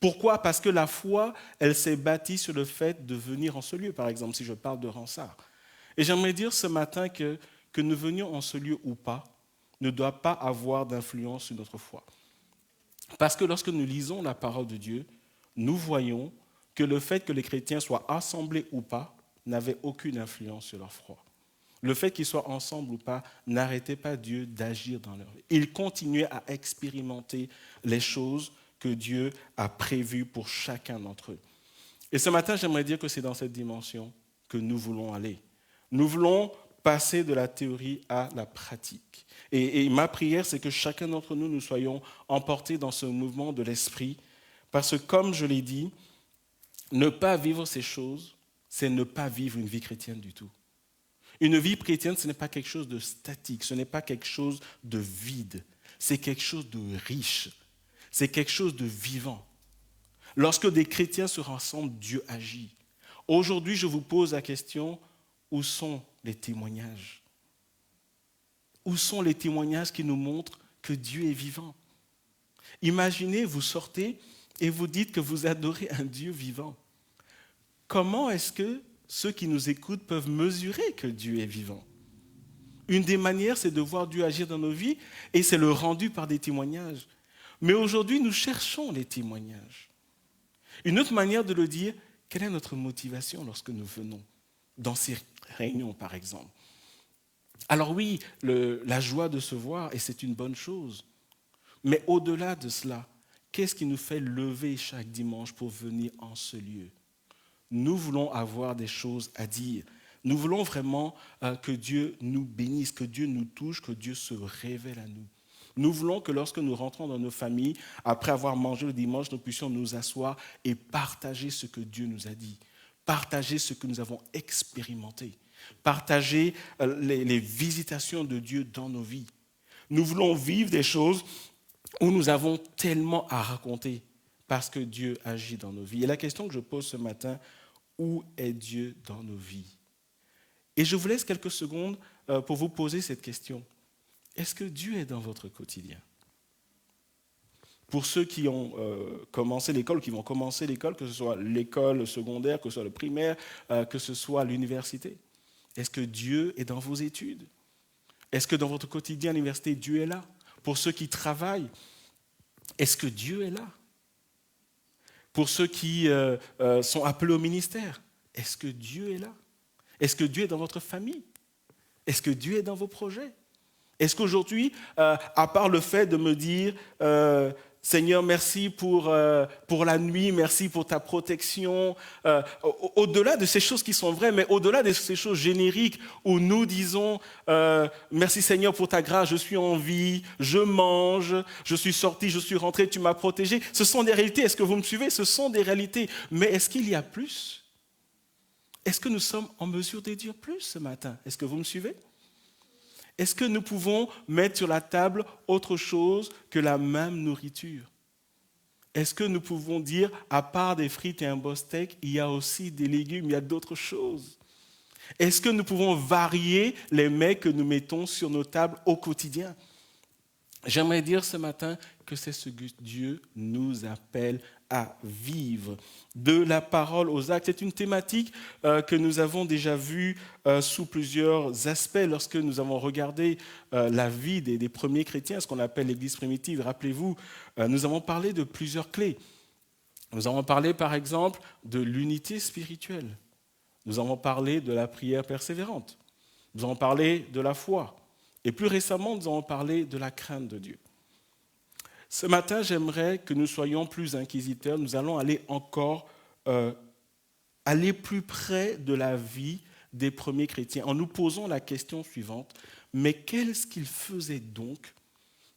Speaker 4: Pourquoi ? Parce que la foi, elle s'est bâtie sur le fait de venir en ce lieu, par exemple, si je parle de Ronsard. Et j'aimerais dire ce matin que nous venions en ce lieu ou pas, ne doit pas avoir d'influence sur notre foi. Parce que lorsque nous lisons la parole de Dieu, nous voyons que le fait que les chrétiens soient assemblés ou pas n'avait aucune influence sur leur foi. Le fait qu'ils soient ensemble ou pas n'arrêtait pas Dieu d'agir dans leur vie. Ils continuaient à expérimenter les choses que Dieu a prévues pour chacun d'entre eux. Et ce matin, j'aimerais dire que c'est dans cette dimension que nous voulons aller. Nous voulons passer de la théorie à la pratique. Et ma prière, c'est que chacun d'entre nous, nous soyons emportés dans ce mouvement de l'esprit, parce que, comme je l'ai dit, ne pas vivre ces choses, c'est ne pas vivre une vie chrétienne du tout. Une vie chrétienne, ce n'est pas quelque chose de statique, ce n'est pas quelque chose de vide, c'est quelque chose de riche, c'est quelque chose de vivant. Lorsque des chrétiens se rassemblent, Dieu agit. Aujourd'hui, je vous pose la question, où sont les témoignages ? Où sont les témoignages qui nous montrent que Dieu est vivant ? Imaginez, vous sortez et vous dites que vous adorez un Dieu vivant. Comment est-ce que ceux qui nous écoutent peuvent mesurer que Dieu est vivant ? Une des manières, c'est de voir Dieu agir dans nos vies, et c'est le rendu par des témoignages. Mais aujourd'hui, nous cherchons les témoignages. Une autre manière de le dire, quelle est notre motivation lorsque nous venons dans ces réunions, par exemple ? Alors oui, la joie de se voir, et c'est une bonne chose. Mais au-delà de cela, qu'est-ce qui nous fait lever chaque dimanche pour venir en ce lieu ? Nous voulons avoir des choses à dire. Nous voulons vraiment que Dieu nous bénisse, que Dieu nous touche, que Dieu se révèle à nous. Nous voulons que lorsque nous rentrons dans nos familles, après avoir mangé le dimanche, nous puissions nous asseoir et partager ce que Dieu nous a dit, partager ce que nous avons expérimenté, partager les visitations de Dieu dans nos vies. Nous voulons vivre des choses où nous avons tellement à raconter parce que Dieu agit dans nos vies. Et la question que je pose ce matin, où est Dieu dans nos vies ? Et je vous laisse quelques secondes pour vous poser cette question. Est-ce que Dieu est dans votre quotidien ? Pour ceux qui ont commencé l'école, qui vont commencer l'école, que ce soit l'école secondaire, que ce soit le primaire, que ce soit l'université. Est-ce que Dieu est dans vos études? Est-ce que dans votre quotidien à l'université, Dieu est là? Pour ceux qui travaillent, est-ce que Dieu est là? Pour ceux qui sont appelés au ministère, est-ce que Dieu est là? Est-ce que Dieu est dans votre famille? Est-ce que Dieu est dans vos projets? Est-ce qu'aujourd'hui, à part le fait de me dire Seigneur, merci pour la nuit, merci pour ta protection, au-delà de ces choses qui sont vraies, mais au-delà de ces choses génériques où nous disons merci Seigneur pour ta grâce, je suis en vie, je mange, je suis sorti, je suis rentré, tu m'as protégé. Ce sont des réalités, est-ce que vous me suivez? Ce sont des réalités, mais est-ce qu'il y a plus? Est-ce que nous sommes en mesure de dire plus ce matin? Est-ce que vous me suivez? Est-ce que nous pouvons mettre sur la table autre chose que la même nourriture? Est-ce que nous pouvons dire, à part des frites et un beau steak, il y a aussi des légumes, il y a d'autres choses? Est-ce que nous pouvons varier les mets que nous mettons sur nos tables au quotidien? J'aimerais dire ce matin que c'est ce que Dieu nous appelle à vivre. De la parole aux actes, c'est une thématique que nous avons déjà vue sous plusieurs aspects lorsque nous avons regardé la vie des premiers chrétiens, ce qu'on appelle l'Église primitive. Rappelez-vous, nous avons parlé de plusieurs clés. Nous avons parlé par exemple de l'unité spirituelle. Nous avons parlé de la prière persévérante. Nous avons parlé de la foi. Et plus récemment, nous avons parlé de la crainte de Dieu. Ce matin, j'aimerais que nous soyons plus inquisiteurs. Nous allons aller encore aller plus près de la vie des premiers chrétiens en nous posant la question suivante. Mais qu'est-ce qu'ils faisaient donc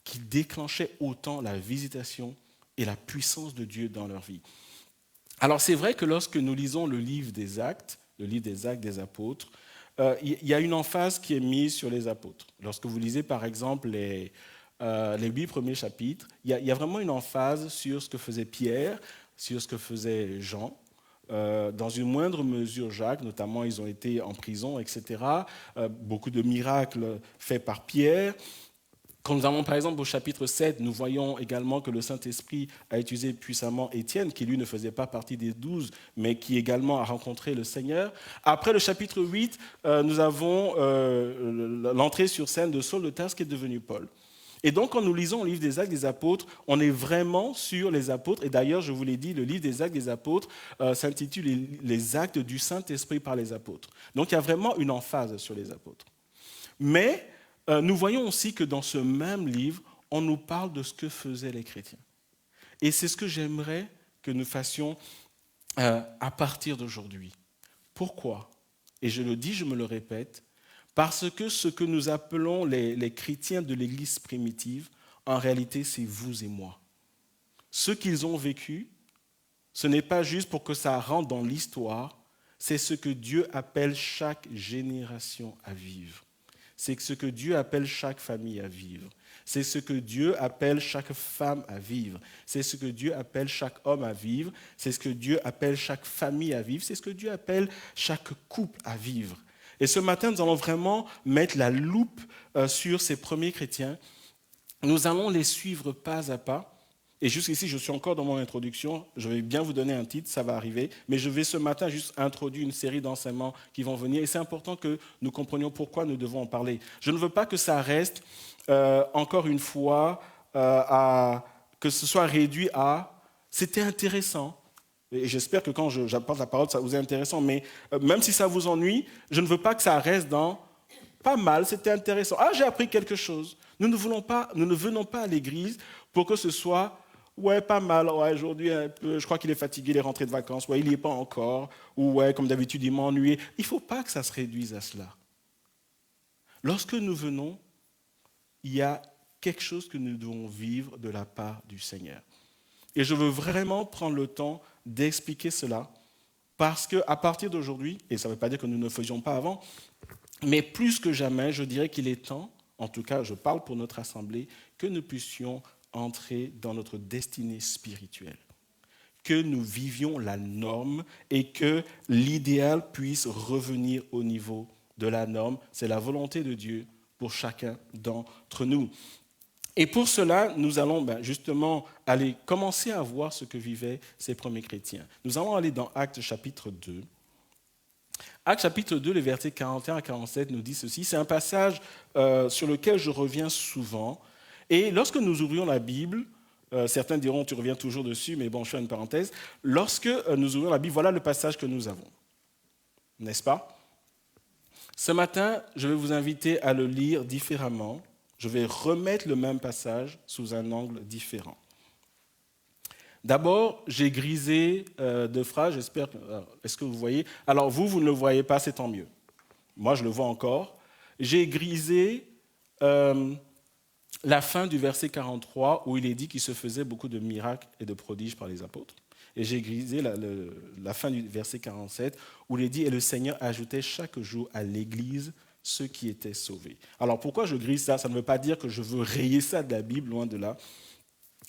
Speaker 4: qui déclenchait autant la visitation et la puissance de Dieu dans leur vie? Alors c'est vrai que lorsque nous lisons le livre des Actes des apôtres, il y a une emphase qui est mise sur les apôtres. Lorsque vous lisez par exemple les 8 premiers chapitres, il y a vraiment une emphase sur ce que faisait Pierre, sur ce que faisait Jean, dans une moindre mesure Jacques, notamment ils ont été en prison, etc. Beaucoup de miracles faits par Pierre. Quand nous allons par exemple au chapitre 7, nous voyons également que le Saint-Esprit a utilisé puissamment Étienne, qui lui ne faisait pas partie des 12, mais qui également a rencontré le Seigneur. Après le chapitre 8, nous avons l'entrée sur scène de Saul de Tarse qui est devenu Paul. Et donc, quand nous lisons le livre des Actes des Apôtres, on est vraiment sur les apôtres. Et d'ailleurs, je vous l'ai dit, le livre des Actes des Apôtres s'intitule « Les actes du Saint-Esprit par les apôtres ». Donc, il y a vraiment une emphase sur les apôtres. Mais nous voyons aussi que dans ce même livre, on nous parle de ce que faisaient les chrétiens. Et c'est ce que j'aimerais que nous fassions à partir d'aujourd'hui. Pourquoi? Et je le dis, je me le répète, parce que ce que nous appelons les chrétiens de l'Église primitive, en réalité, c'est vous et moi. Ce qu'ils ont vécu, ce n'est pas juste pour que ça rentre dans l'histoire, c'est ce que Dieu appelle chaque génération à vivre. C'est ce que Dieu appelle chaque famille à vivre. C'est ce que Dieu appelle chaque femme à vivre. C'est ce que Dieu appelle chaque homme à vivre. C'est ce que Dieu appelle chaque famille à vivre. C'est ce que Dieu appelle chaque couple à vivre. Et ce matin, nous allons vraiment mettre la loupe sur ces premiers chrétiens. Nous allons les suivre pas à pas. Et jusqu'ici, je suis encore dans mon introduction. Je vais bien vous donner un titre, ça va arriver. Mais je vais ce matin juste introduire une série d'enseignements qui vont venir. Et c'est important que nous comprenions pourquoi nous devons en parler. Je ne veux pas que ça reste, encore une fois, que ce soit réduit à « c'était intéressant ». Et j'espère que quand j'apporte la parole, ça vous est intéressant. Mais même si ça vous ennuie, je ne veux pas que ça reste dans « pas mal, c'était intéressant ». Ah, j'ai appris quelque chose. Nous ne venons pas à l'église pour que ce soit « ouais, pas mal, ouais, aujourd'hui, un peu, je crois qu'il est fatigué, il est rentré de vacances, ouais, il n'y est pas encore, ou ouais, comme d'habitude, il m'a ennuyé ». Il ne faut pas que ça se réduise à cela. Lorsque nous venons, il y a quelque chose que nous devons vivre de la part du Seigneur. Et je veux vraiment prendre le temps d'expliquer cela, parce qu'à partir d'aujourd'hui, et ça ne veut pas dire que nous ne le faisions pas avant, mais plus que jamais, je dirais qu'il est temps, en tout cas je parle pour notre assemblée, que nous puissions entrer dans notre destinée spirituelle, que nous vivions la norme et que l'idéal puisse revenir au niveau de la norme. C'est la volonté de Dieu pour chacun d'entre nous. Et pour cela, nous allons justement aller commencer à voir ce que vivaient ces premiers chrétiens. Nous allons aller dans Actes chapitre 2. Actes chapitre 2, les versets 41 à 47 nous dit ceci. C'est un passage sur lequel je reviens souvent. Et lorsque nous ouvrions la Bible, certains diront tu reviens toujours dessus, mais bon, je fais une parenthèse. Lorsque nous ouvrons la Bible, voilà le passage que nous avons. N'est-ce pas? Ce matin, je vais vous inviter à le lire différemment. Je vais remettre le même passage sous un angle différent. D'abord, j'ai grisé deux phrases, j'espère. Est-ce que vous voyez? Alors, vous ne le voyez pas, c'est tant mieux. Moi, je le vois encore. J'ai grisé la fin du verset 43 où il est dit qu'il se faisait beaucoup de miracles et de prodiges par les apôtres. Et j'ai grisé la fin du verset 47 où il est dit « Et le Seigneur ajoutait chaque jour à l'Église ceux qui étaient sauvés. » Alors pourquoi je grise ça? Ça ne veut pas dire que je veux rayer ça de la Bible, loin de là.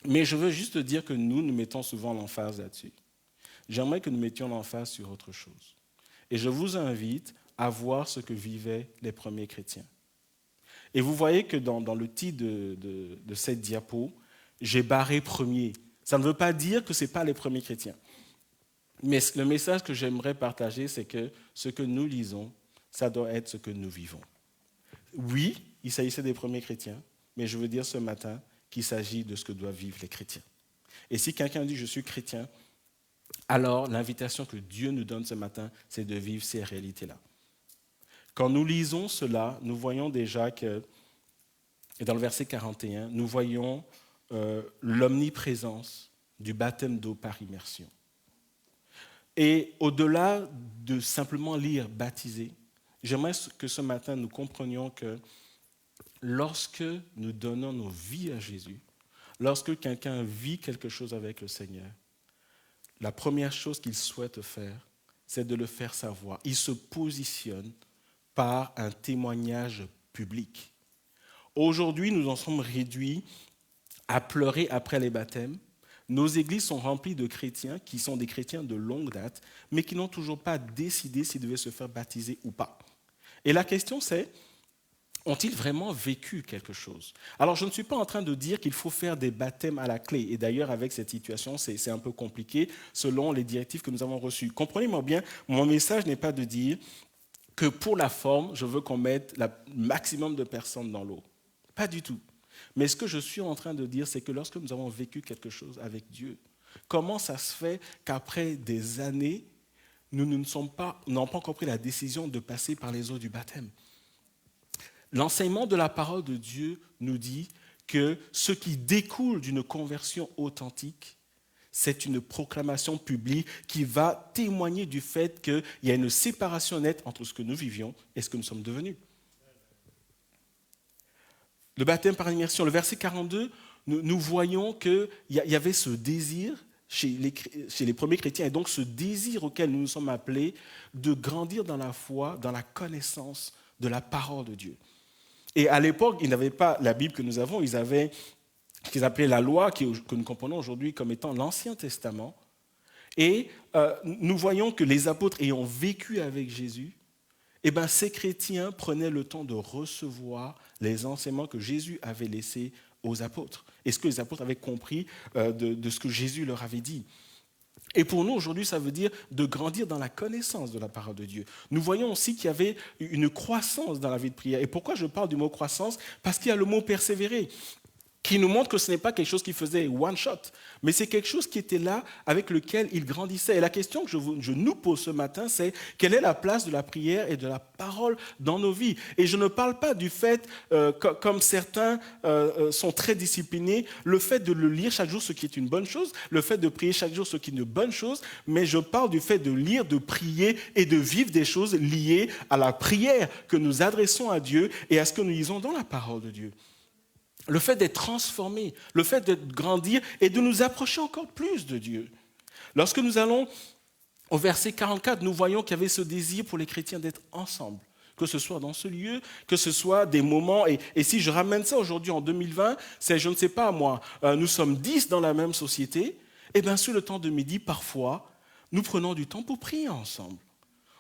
Speaker 4: Mais je veux juste dire que nous mettons souvent l'emphase là-dessus. J'aimerais que nous mettions l'emphase sur autre chose. Et je vous invite à voir ce que vivaient les premiers chrétiens. Et vous voyez que dans le titre de cette diapo, j'ai barré premier. Ça ne veut pas dire que ce n'est pas les premiers chrétiens. Mais le message que j'aimerais partager, c'est que ce que nous lisons, ça doit être ce que nous vivons. Oui, il s'agissait des premiers chrétiens, mais je veux dire ce matin qu'il s'agit de ce que doivent vivre les chrétiens. Et si quelqu'un dit « je suis chrétien », alors l'invitation que Dieu nous donne ce matin, c'est de vivre ces réalités-là. Quand nous lisons cela, nous voyons déjà que, et dans le verset 41, nous voyons l'omniprésence du baptême d'eau par immersion. Et au-delà de simplement lire « baptiser », j'aimerais que ce matin nous comprenions que lorsque nous donnons nos vies à Jésus, lorsque quelqu'un vit quelque chose avec le Seigneur, la première chose qu'il souhaite faire, c'est de le faire savoir. Il se positionne par un témoignage public. Aujourd'hui, nous en sommes réduits à pleurer après les baptêmes. Nos églises sont remplies de chrétiens qui sont des chrétiens de longue date, mais qui n'ont toujours pas décidé s'ils devaient se faire baptiser ou pas. Et la question c'est, ont-ils vraiment vécu quelque chose? Alors je ne suis pas en train de dire qu'il faut faire des baptêmes à la clé. Et d'ailleurs avec cette situation, c'est un peu compliqué selon les directives que nous avons reçues. Comprenez-moi bien, mon message n'est pas de dire que pour la forme, je veux qu'on mette le maximum de personnes dans l'eau. Pas du tout. Mais ce que je suis en train de dire, c'est que lorsque nous avons vécu quelque chose avec Dieu, comment ça se fait qu'après des années, nous n'avons pas encore pris la décision de passer par les eaux du baptême? L'enseignement de la parole de Dieu nous dit que ce qui découle d'une conversion authentique, c'est une proclamation publique qui va témoigner du fait qu'il y a une séparation nette entre ce que nous vivions et ce que nous sommes devenus. Le baptême par immersion, le verset 42, nous voyons qu'il y avait ce désir chez les premiers chrétiens, et donc ce désir auquel nous nous sommes appelés de grandir dans la foi, dans la connaissance de la parole de Dieu. Et à l'époque, ils n'avaient pas la Bible que nous avons, ils avaient ce qu'ils appelaient la loi, que nous comprenons aujourd'hui comme étant l'Ancien Testament. Et nous voyons que les apôtres ayant vécu avec Jésus, ces chrétiens prenaient le temps de recevoir les enseignements que Jésus avait laissés aux apôtres, et ce que les apôtres avaient compris de ce que Jésus leur avait dit. Et pour nous, aujourd'hui, ça veut dire de grandir dans la connaissance de la parole de Dieu. Nous voyons aussi qu'il y avait une croissance dans la vie de prière. Et pourquoi je parle du mot croissance? Parce qu'il y a le mot persévérer, qui nous montre que ce n'est pas quelque chose qui faisait one shot, mais c'est quelque chose qui était là, avec lequel il grandissait. Et la question que je nous pose ce matin, c'est quelle est la place de la prière et de la parole dans nos vies? Et je ne parle pas du fait, comme certains sont très disciplinés, le fait de le lire chaque jour, ce qui est une bonne chose, le fait de prier chaque jour, ce qui est une bonne chose, mais je parle du fait de lire, de prier et de vivre des choses liées à la prière que nous adressons à Dieu et à ce que nous lisons dans la parole de Dieu. Le fait d'être transformé, le fait de grandir et de nous approcher encore plus de Dieu. Lorsque nous allons au verset 44, nous voyons qu'il y avait ce désir pour les chrétiens d'être ensemble, que ce soit dans ce lieu, que ce soit des moments. Et si je ramène ça aujourd'hui en 2020, c'est, je ne sais pas moi, nous sommes 10 dans la même société, et bien sur le temps de midi, parfois, nous prenons du temps pour prier ensemble.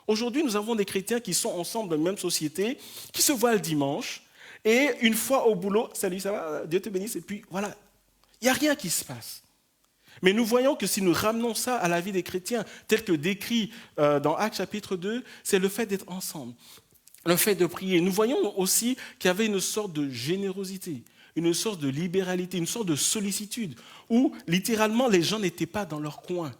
Speaker 4: Aujourd'hui, nous avons des chrétiens qui sont ensemble dans la même société, qui se voient le dimanche, Et une fois au boulot, salut, ça va, Dieu te bénisse, et puis voilà, il n'y a rien qui se passe. Mais nous voyons que si nous ramenons ça à la vie des chrétiens, tel que décrit dans Actes chapitre 2, c'est le fait d'être ensemble, le fait de prier. Nous voyons aussi qu'il y avait une sorte de générosité, une sorte de libéralité, une sorte de sollicitude, où littéralement les gens n'étaient pas dans leur coin.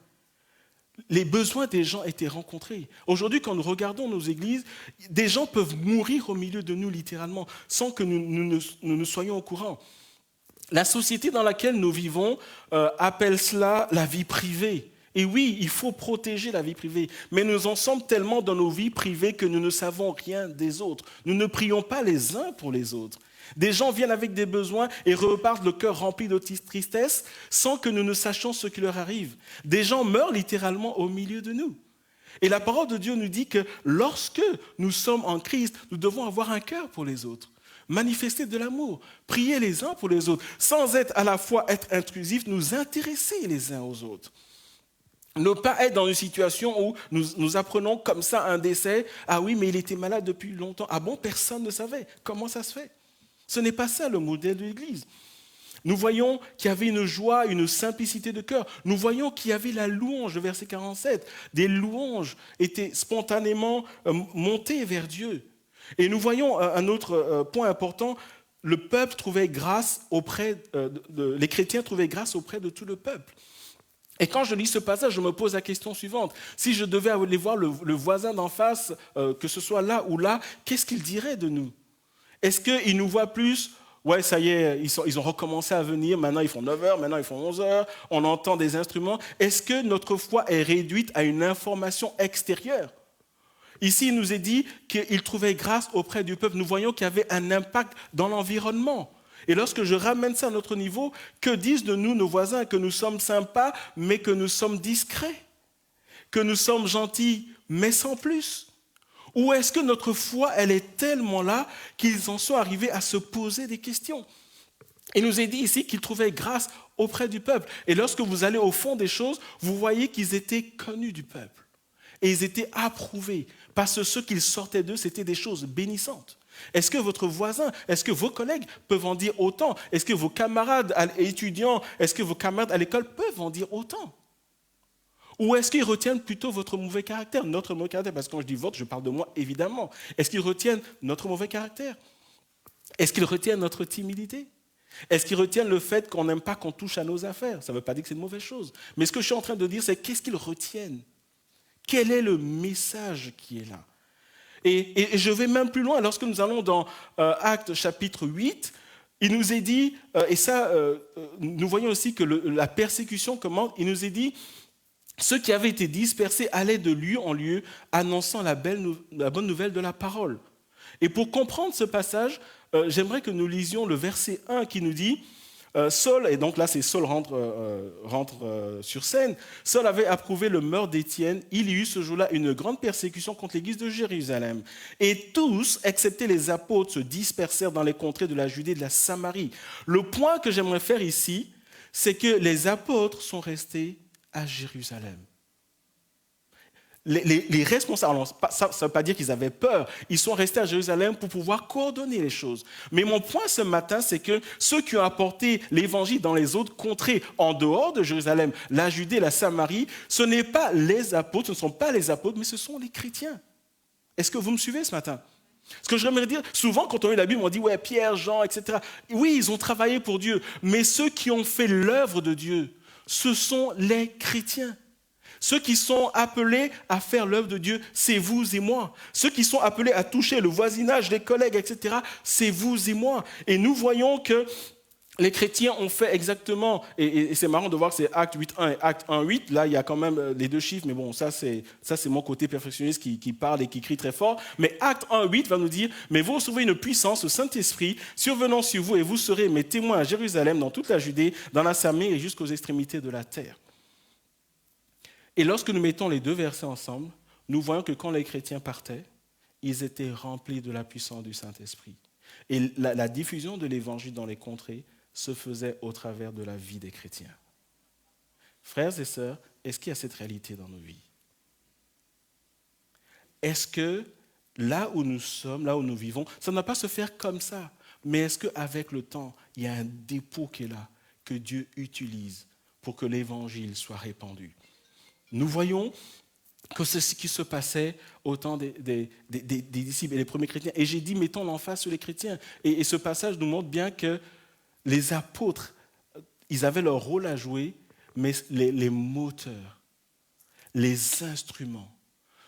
Speaker 4: Les besoins des gens étaient rencontrés. Aujourd'hui, quand nous regardons nos églises, des gens peuvent mourir au milieu de nous littéralement, sans que nous ne soyons au courant. La société dans laquelle nous vivons appelle cela la vie privée. Et oui, il faut protéger la vie privée, mais nous en sommes tellement dans nos vies privées que nous ne savons rien des autres. Nous ne prions pas les uns pour les autres. Des gens viennent avec des besoins et repartent le cœur rempli de tristesse sans que nous ne sachions ce qui leur arrive. Des gens meurent littéralement au milieu de nous. Et la parole de Dieu nous dit que lorsque nous sommes en Christ, nous devons avoir un cœur pour les autres. Manifester de l'amour, prier les uns pour les autres, sans être à la fois être intrusif, nous intéresser les uns aux autres. Ne pas être dans une situation où nous apprenons comme ça un décès. Ah oui, mais il était malade depuis longtemps. Ah bon, personne ne savait. Comment ça se fait? Ce n'est pas ça le modèle de l'Église. Nous voyons qu'il y avait une joie, une simplicité de cœur. Nous voyons qu'il y avait la louange, verset 47. Des louanges étaient spontanément montées vers Dieu. Et nous voyons un autre point important, le peuple trouvait grâce auprès les chrétiens trouvaient grâce auprès de tout le peuple. Et quand je lis ce passage, je me pose la question suivante. Si je devais aller voir le voisin d'en face, que ce soit là ou là, qu'est-ce qu'il dirait de nous? Est-ce qu'il nous voit plus? Ouais, ça y est, ils ont recommencé à venir, maintenant ils font 9h, maintenant ils font 11h, on entend des instruments. Est-ce que notre foi est réduite à une information extérieure? Ici, il nous est dit qu'il trouvait grâce auprès du peuple. Nous voyons qu'il y avait un impact dans l'environnement. Et lorsque je ramène ça à notre niveau, que disent de nous nos voisins? Que nous sommes sympas, mais que nous sommes discrets? Que nous sommes gentils, mais sans plus? Ou est-ce que notre foi, elle est tellement là qu'ils en sont arrivés à se poser des questions? Il nous est dit ici qu'ils trouvaient grâce auprès du peuple. Et lorsque vous allez au fond des choses, vous voyez qu'ils étaient connus du peuple. Et ils étaient approuvés, parce que ce qu'ils sortaient d'eux, c'était des choses bénissantes. Est-ce que votre voisin, est-ce que vos collègues peuvent en dire autant? Est-ce que vos camarades étudiants, est-ce que vos camarades à l'école peuvent en dire autant? Ou est-ce qu'ils retiennent plutôt votre mauvais caractère, notre mauvais caractère? Parce que quand je dis votre, je parle de moi, évidemment. Est-ce qu'ils retiennent notre mauvais caractère? Est-ce qu'ils retiennent notre timidité? Est-ce qu'ils retiennent le fait qu'on n'aime pas qu'on touche à nos affaires? Ça ne veut pas dire que c'est une mauvaise chose. Mais ce que je suis en train de dire, c'est qu'est-ce qu'ils retiennent? Quel est le message qui est là? Et je vais même plus loin. Lorsque nous allons dans Actes chapitre 8, il nous est dit, et ça, nous voyons aussi que la persécution commence, il nous est dit, ceux qui avaient été dispersés allaient de lieu en lieu, annonçant la bonne nouvelle de la parole. Et pour comprendre ce passage, j'aimerais que nous lisions le verset 1 qui nous dit, Saul, et donc là c'est Saul rentre sur scène, Saul avait approuvé le meurtre d'Étienne. Il y eut ce jour-là une grande persécution contre l'église de Jérusalem. Et tous, excepté les apôtres, se dispersèrent dans les contrées de la Judée et de la Samarie. Le point que j'aimerais faire ici, c'est que les apôtres sont restés à Jérusalem. Les responsables, ça ne veut pas dire qu'ils avaient peur, ils sont restés à Jérusalem pour pouvoir coordonner les choses. Mais mon point ce matin, c'est que ceux qui ont apporté l'évangile dans les autres contrées, en dehors de Jérusalem, la Judée, la Samarie, ce n'est pas les apôtres, ce ne sont pas les apôtres, mais ce sont les chrétiens. Est-ce que vous me suivez ce matin? Ce que j'aimerais dire, souvent quand on lit la Bible, on dit ouais, Pierre, Jean, etc. Oui, ils ont travaillé pour Dieu, mais ceux qui ont fait l'œuvre de Dieu, ce sont les chrétiens. Ceux qui sont appelés à faire l'œuvre de Dieu, c'est vous et moi. Ceux qui sont appelés à toucher le voisinage, les collègues, etc., c'est vous et moi. Et nous voyons que les chrétiens ont fait exactement, et c'est marrant de voir que c'est Acte 8.1 et Acte 1.8, là il y a quand même les deux chiffres, mais bon, ça c'est mon côté perfectionniste qui parle et qui crie très fort. Mais Acte 1.8 va nous dire, mais vous recevez une puissance, le Saint-Esprit, survenant sur vous, et vous serez mes témoins à Jérusalem, dans toute la Judée, dans la Samarie et jusqu'aux extrémités de la terre. Et lorsque nous mettons les deux versets ensemble, nous voyons que quand les chrétiens partaient, ils étaient remplis de la puissance du Saint-Esprit. Et la diffusion de l'évangile dans les contrées se faisait au travers de la vie des chrétiens. Frères et sœurs, est-ce qu'il y a cette réalité dans nos vies? Est-ce que là où nous sommes, là où nous vivons, ça ne va pas se faire comme ça. Mais est-ce qu'avec le temps, il y a un dépôt qui est là, que Dieu utilise pour que l'évangile soit répandu? Nous voyons que c'est ce qui se passait au temps des disciples et les premiers chrétiens. Et j'ai dit, mettons l'emphase sur les chrétiens. Et ce passage nous montre bien que les apôtres, ils avaient leur rôle à jouer, mais les moteurs, les instruments,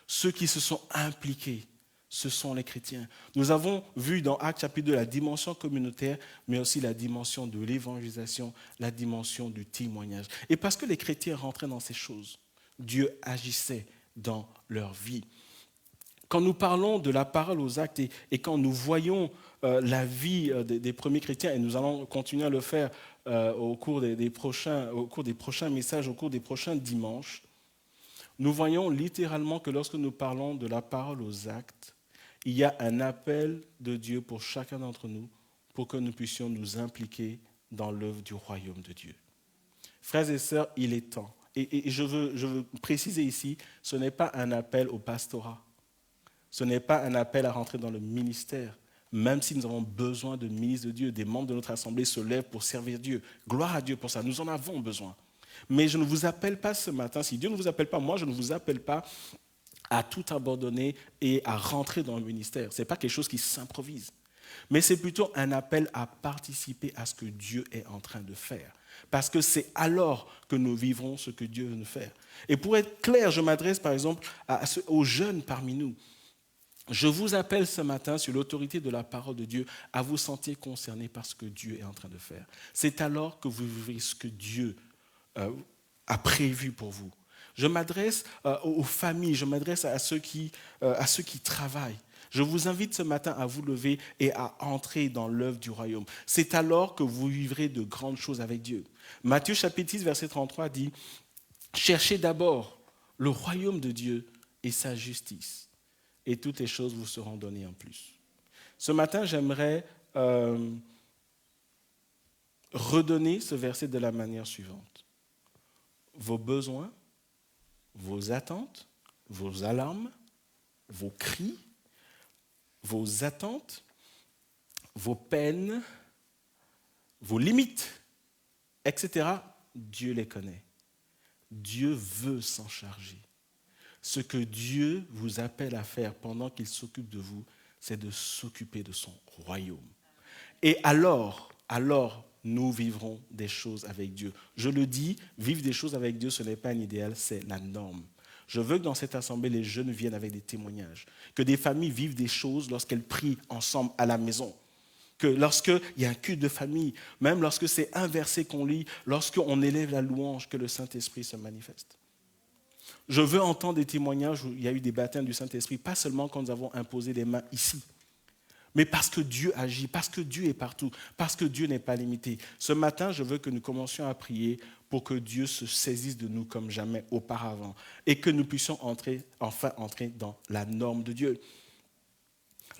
Speaker 4: ceux qui se sont impliqués, ce sont les chrétiens. Nous avons vu dans Actes chapitre 2 la dimension communautaire, mais aussi la dimension de l'évangélisation, la dimension du témoignage. Et parce que les chrétiens rentraient dans ces choses, Dieu agissait dans leur vie. Quand nous parlons de la parole aux actes et quand nous voyons la vie des premiers chrétiens, et nous allons continuer à le faire au cours des prochains messages, au cours des prochains dimanches, nous voyons littéralement que lorsque nous parlons de la parole aux actes, il y a un appel de Dieu pour chacun d'entre nous pour que nous puissions nous impliquer dans l'œuvre du royaume de Dieu. Frères et sœurs, il est temps. Et je veux préciser ici, ce n'est pas un appel au pastorat. Ce n'est pas un appel à rentrer dans le ministère. Même si nous avons besoin de ministres de Dieu, des membres de notre assemblée se lèvent pour servir Dieu. Gloire à Dieu pour ça, nous en avons besoin. Mais je ne vous appelle pas ce matin, si Dieu ne vous appelle pas, moi je ne vous appelle pas à tout abandonner et à rentrer dans le ministère. Ce n'est pas quelque chose qui s'improvise. Mais c'est plutôt un appel à participer à ce que Dieu est en train de faire. Parce que c'est alors que nous vivrons ce que Dieu veut nous faire. Et pour être clair, je m'adresse par exemple aux jeunes parmi nous. Je vous appelle ce matin, sur l'autorité de la parole de Dieu, à vous sentir concernés par ce que Dieu est en train de faire. C'est alors que vous vivrez ce que Dieu a prévu pour vous. Je m'adresse aux familles, je m'adresse à ceux qui travaillent. Je vous invite ce matin à vous lever et à entrer dans l'œuvre du royaume. C'est alors que vous vivrez de grandes choses avec Dieu. Matthieu chapitre 6, verset 33 dit « Cherchez d'abord le royaume de Dieu et sa justice, et toutes les choses vous seront données en plus. » Ce matin, j'aimerais redonner ce verset de la manière suivante. Vos besoins, vos attentes, vos alarmes, vos cris, vos attentes, vos peines, vos limites, etc., Dieu les connaît. Dieu veut s'en charger. Ce que Dieu vous appelle à faire pendant qu'il s'occupe de vous, c'est de s'occuper de son royaume. Et alors, nous vivrons des choses avec Dieu. Je le dis, vivre des choses avec Dieu, ce n'est pas un idéal, c'est la norme. Je veux que dans cette assemblée, les jeunes viennent avec des témoignages. Que des familles vivent des choses lorsqu'elles prient ensemble à la maison. Que lorsqu'il y a un culte de famille, même lorsque c'est un verset qu'on lit, lorsqu'on élève la louange, que le Saint-Esprit se manifeste. Je veux entendre des témoignages où il y a eu des baptêmes du Saint-Esprit, pas seulement quand nous avons imposé les mains ici, mais parce que Dieu agit, parce que Dieu est partout, parce que Dieu n'est pas limité. Ce matin, je veux que nous commencions à prier pour que Dieu se saisisse de nous comme jamais auparavant et que nous puissions enfin entrer dans la norme de Dieu.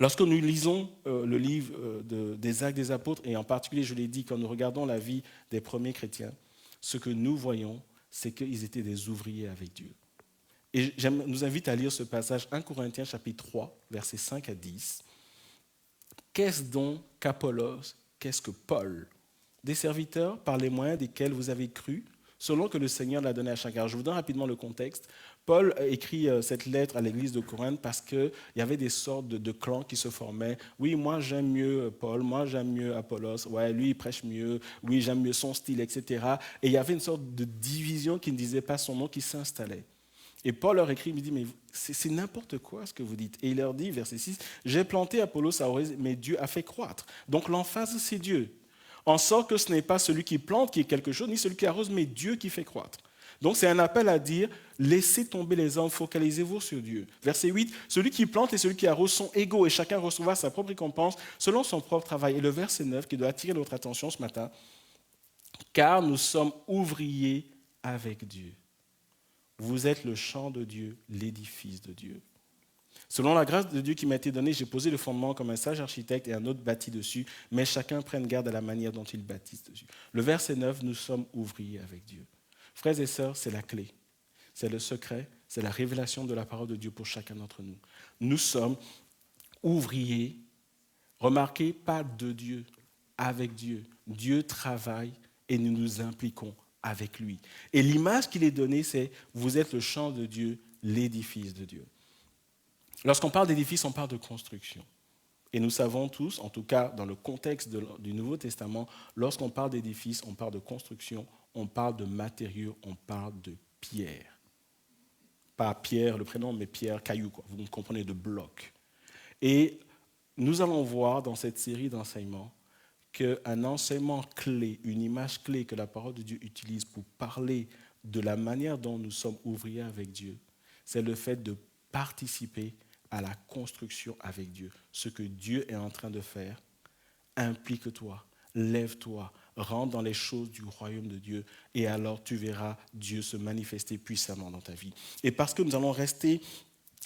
Speaker 4: Lorsque nous lisons le livre des Actes des Apôtres, et en particulier, je l'ai dit, quand nous regardons la vie des premiers chrétiens, ce que nous voyons, c'est qu'ils étaient des ouvriers avec Dieu. Et je nous invite à lire ce passage, 1 Corinthiens chapitre 3, versets 5 à 10. Qu'est-ce donc qu'Apollos? Qu'est-ce que Paul? Des serviteurs par les moyens desquels vous avez cru, selon que le Seigneur l'a donné à chacun. Je vous donne rapidement le contexte. Paul écrit cette lettre à l'église de Corinthe parce qu'il y avait des sortes de clans qui se formaient. Oui, moi j'aime mieux Paul, moi j'aime mieux Apollos, ouais, lui il prêche mieux, oui j'aime mieux son style, etc. Et il y avait une sorte de division qui ne disait pas son nom, qui s'installait. Et Paul leur écrit, il me dit, mais c'est n'importe quoi ce que vous dites. Et il leur dit, verset 6, « J'ai planté Apollos à Orèse, mais Dieu a fait croître. » Donc l'emphase, c'est Dieu. En sorte que ce n'est pas celui qui plante qui est quelque chose, ni celui qui arrose, mais Dieu qui fait croître. Donc c'est un appel à dire, laissez tomber les hommes, focalisez-vous sur Dieu. Verset 8, « Celui qui plante et celui qui arrose sont égaux, et chacun recevra sa propre récompense selon son propre travail. » Et le verset 9, qui doit attirer notre attention ce matin, « Car nous sommes ouvriers avec Dieu. Vous êtes le champ de Dieu, l'édifice de Dieu. Selon la grâce de Dieu qui m'a été donnée, j'ai posé le fondement comme un sage architecte et un autre bâtit dessus, mais chacun prenne garde à la manière dont il bâtisse dessus. » Le verset 9, nous sommes ouvriers avec Dieu. Frères et sœurs, c'est la clé, c'est le secret, c'est la révélation de la parole de Dieu pour chacun d'entre nous. Nous sommes ouvriers Remarquez, pas de Dieu, avec Dieu. Dieu travaille et nous nous impliquons avec lui. Et l'image qu'il est donnée, c'est vous êtes le champ de Dieu, l'édifice de Dieu. Lorsqu'on parle d'édifice, on parle de construction. Et nous savons tous, en tout cas dans le contexte du Nouveau Testament, lorsqu'on parle d'édifice, on parle de construction, on parle de matériaux, on parle de pierre. Pas Pierre, le prénom, mais Pierre, caillou, quoi. Vous comprenez, de bloc. Et nous allons voir dans cette série d'enseignements qu'un enseignement clé, une image clé que la parole de Dieu utilise pour parler de la manière dont nous sommes ouvriers avec Dieu, c'est le fait de participer à la construction avec Dieu. Ce que Dieu est en train de faire, implique-toi, lève-toi, rentre dans les choses du royaume de Dieu et alors tu verras Dieu se manifester puissamment dans ta vie. Et parce que nous allons rester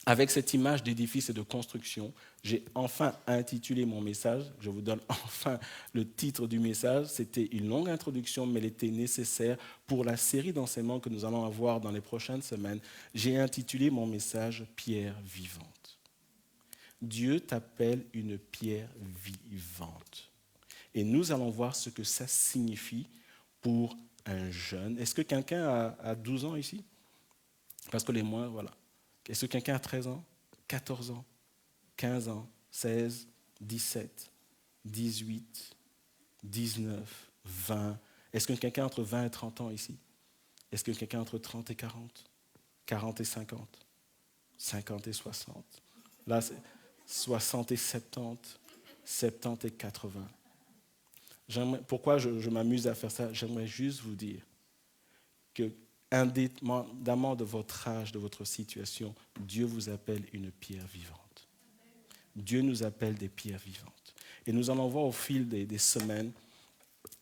Speaker 4: avec cette image d'édifice et de construction, j'ai enfin intitulé mon message, je vous donne enfin le titre du message, c'était une longue introduction, mais elle était nécessaire pour la série d'enseignements que nous allons avoir dans les prochaines semaines. J'ai intitulé mon message « Pierre vivante ». Dieu t'appelle une pierre vivante. Et nous allons voir ce que ça signifie pour un jeune. Est-ce que quelqu'un a 12 ans ici? Parce que les moins, voilà. Est-ce que quelqu'un a 13 ans, 14 ans, 15 ans, 16, 17, 18, 19, 20? Est-ce que quelqu'un a entre 20 et 30 ans ici? Est-ce que quelqu'un a entre 30 et 40? 40 et 50? 50 et 60? Là, c'est 60 et 70, 70 et 80. Pourquoi je m'amuse à faire ça? J'aimerais juste vous dire que, indépendamment de votre âge, de votre situation, Dieu vous appelle une pierre vivante. Dieu nous appelle des pierres vivantes. Et nous allons voir au fil des semaines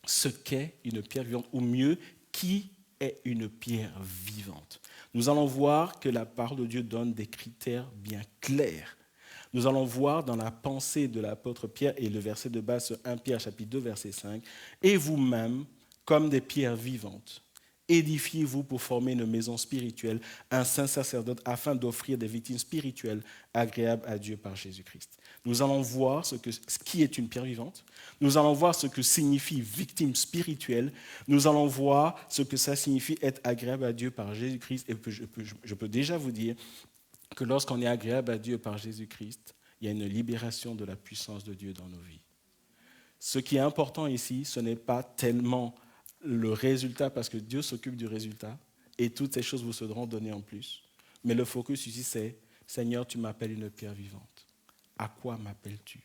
Speaker 4: ce qu'est une pierre vivante, ou mieux, qui est une pierre vivante. Nous allons voir que la parole de Dieu donne des critères bien clairs. Nous allons voir dans la pensée de l'apôtre Pierre, et le verset de base sur 1 Pierre chapitre 2, verset 5, « Et vous-même, comme des pierres vivantes, édifiez-vous pour former une maison spirituelle, un saint sacerdoce, afin d'offrir des victimes spirituelles agréables à Dieu par Jésus-Christ. » Nous allons voir ce qui est une pierre vivante. Nous allons voir ce que signifie victime spirituelle. Nous allons voir ce que ça signifie être agréable à Dieu par Jésus-Christ. Et je peux déjà vous dire que lorsqu'on est agréable à Dieu par Jésus-Christ, il y a une libération de la puissance de Dieu dans nos vies. Ce qui est important ici, ce n'est pas tellement le résultat, parce que Dieu s'occupe du résultat, et toutes ces choses vous seront données en plus. Mais le focus ici, c'est « Seigneur, tu m'appelles une pierre vivante. À quoi m'appelles-tu?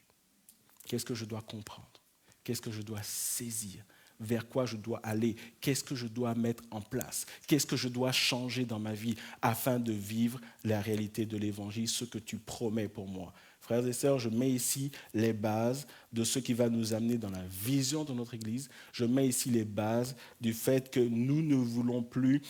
Speaker 4: Qu'est-ce que je dois comprendre? Qu'est-ce que je dois saisir? Vers quoi je dois aller? Qu'est-ce que je dois mettre en place? Qu'est-ce que je dois changer dans ma vie afin de vivre la réalité de l'Évangile, ce que tu promets pour moi? » Frères et sœurs, je mets ici les bases de ce qui va nous amener dans la vision de notre Église. Je mets ici les bases du fait que nous ne voulons plus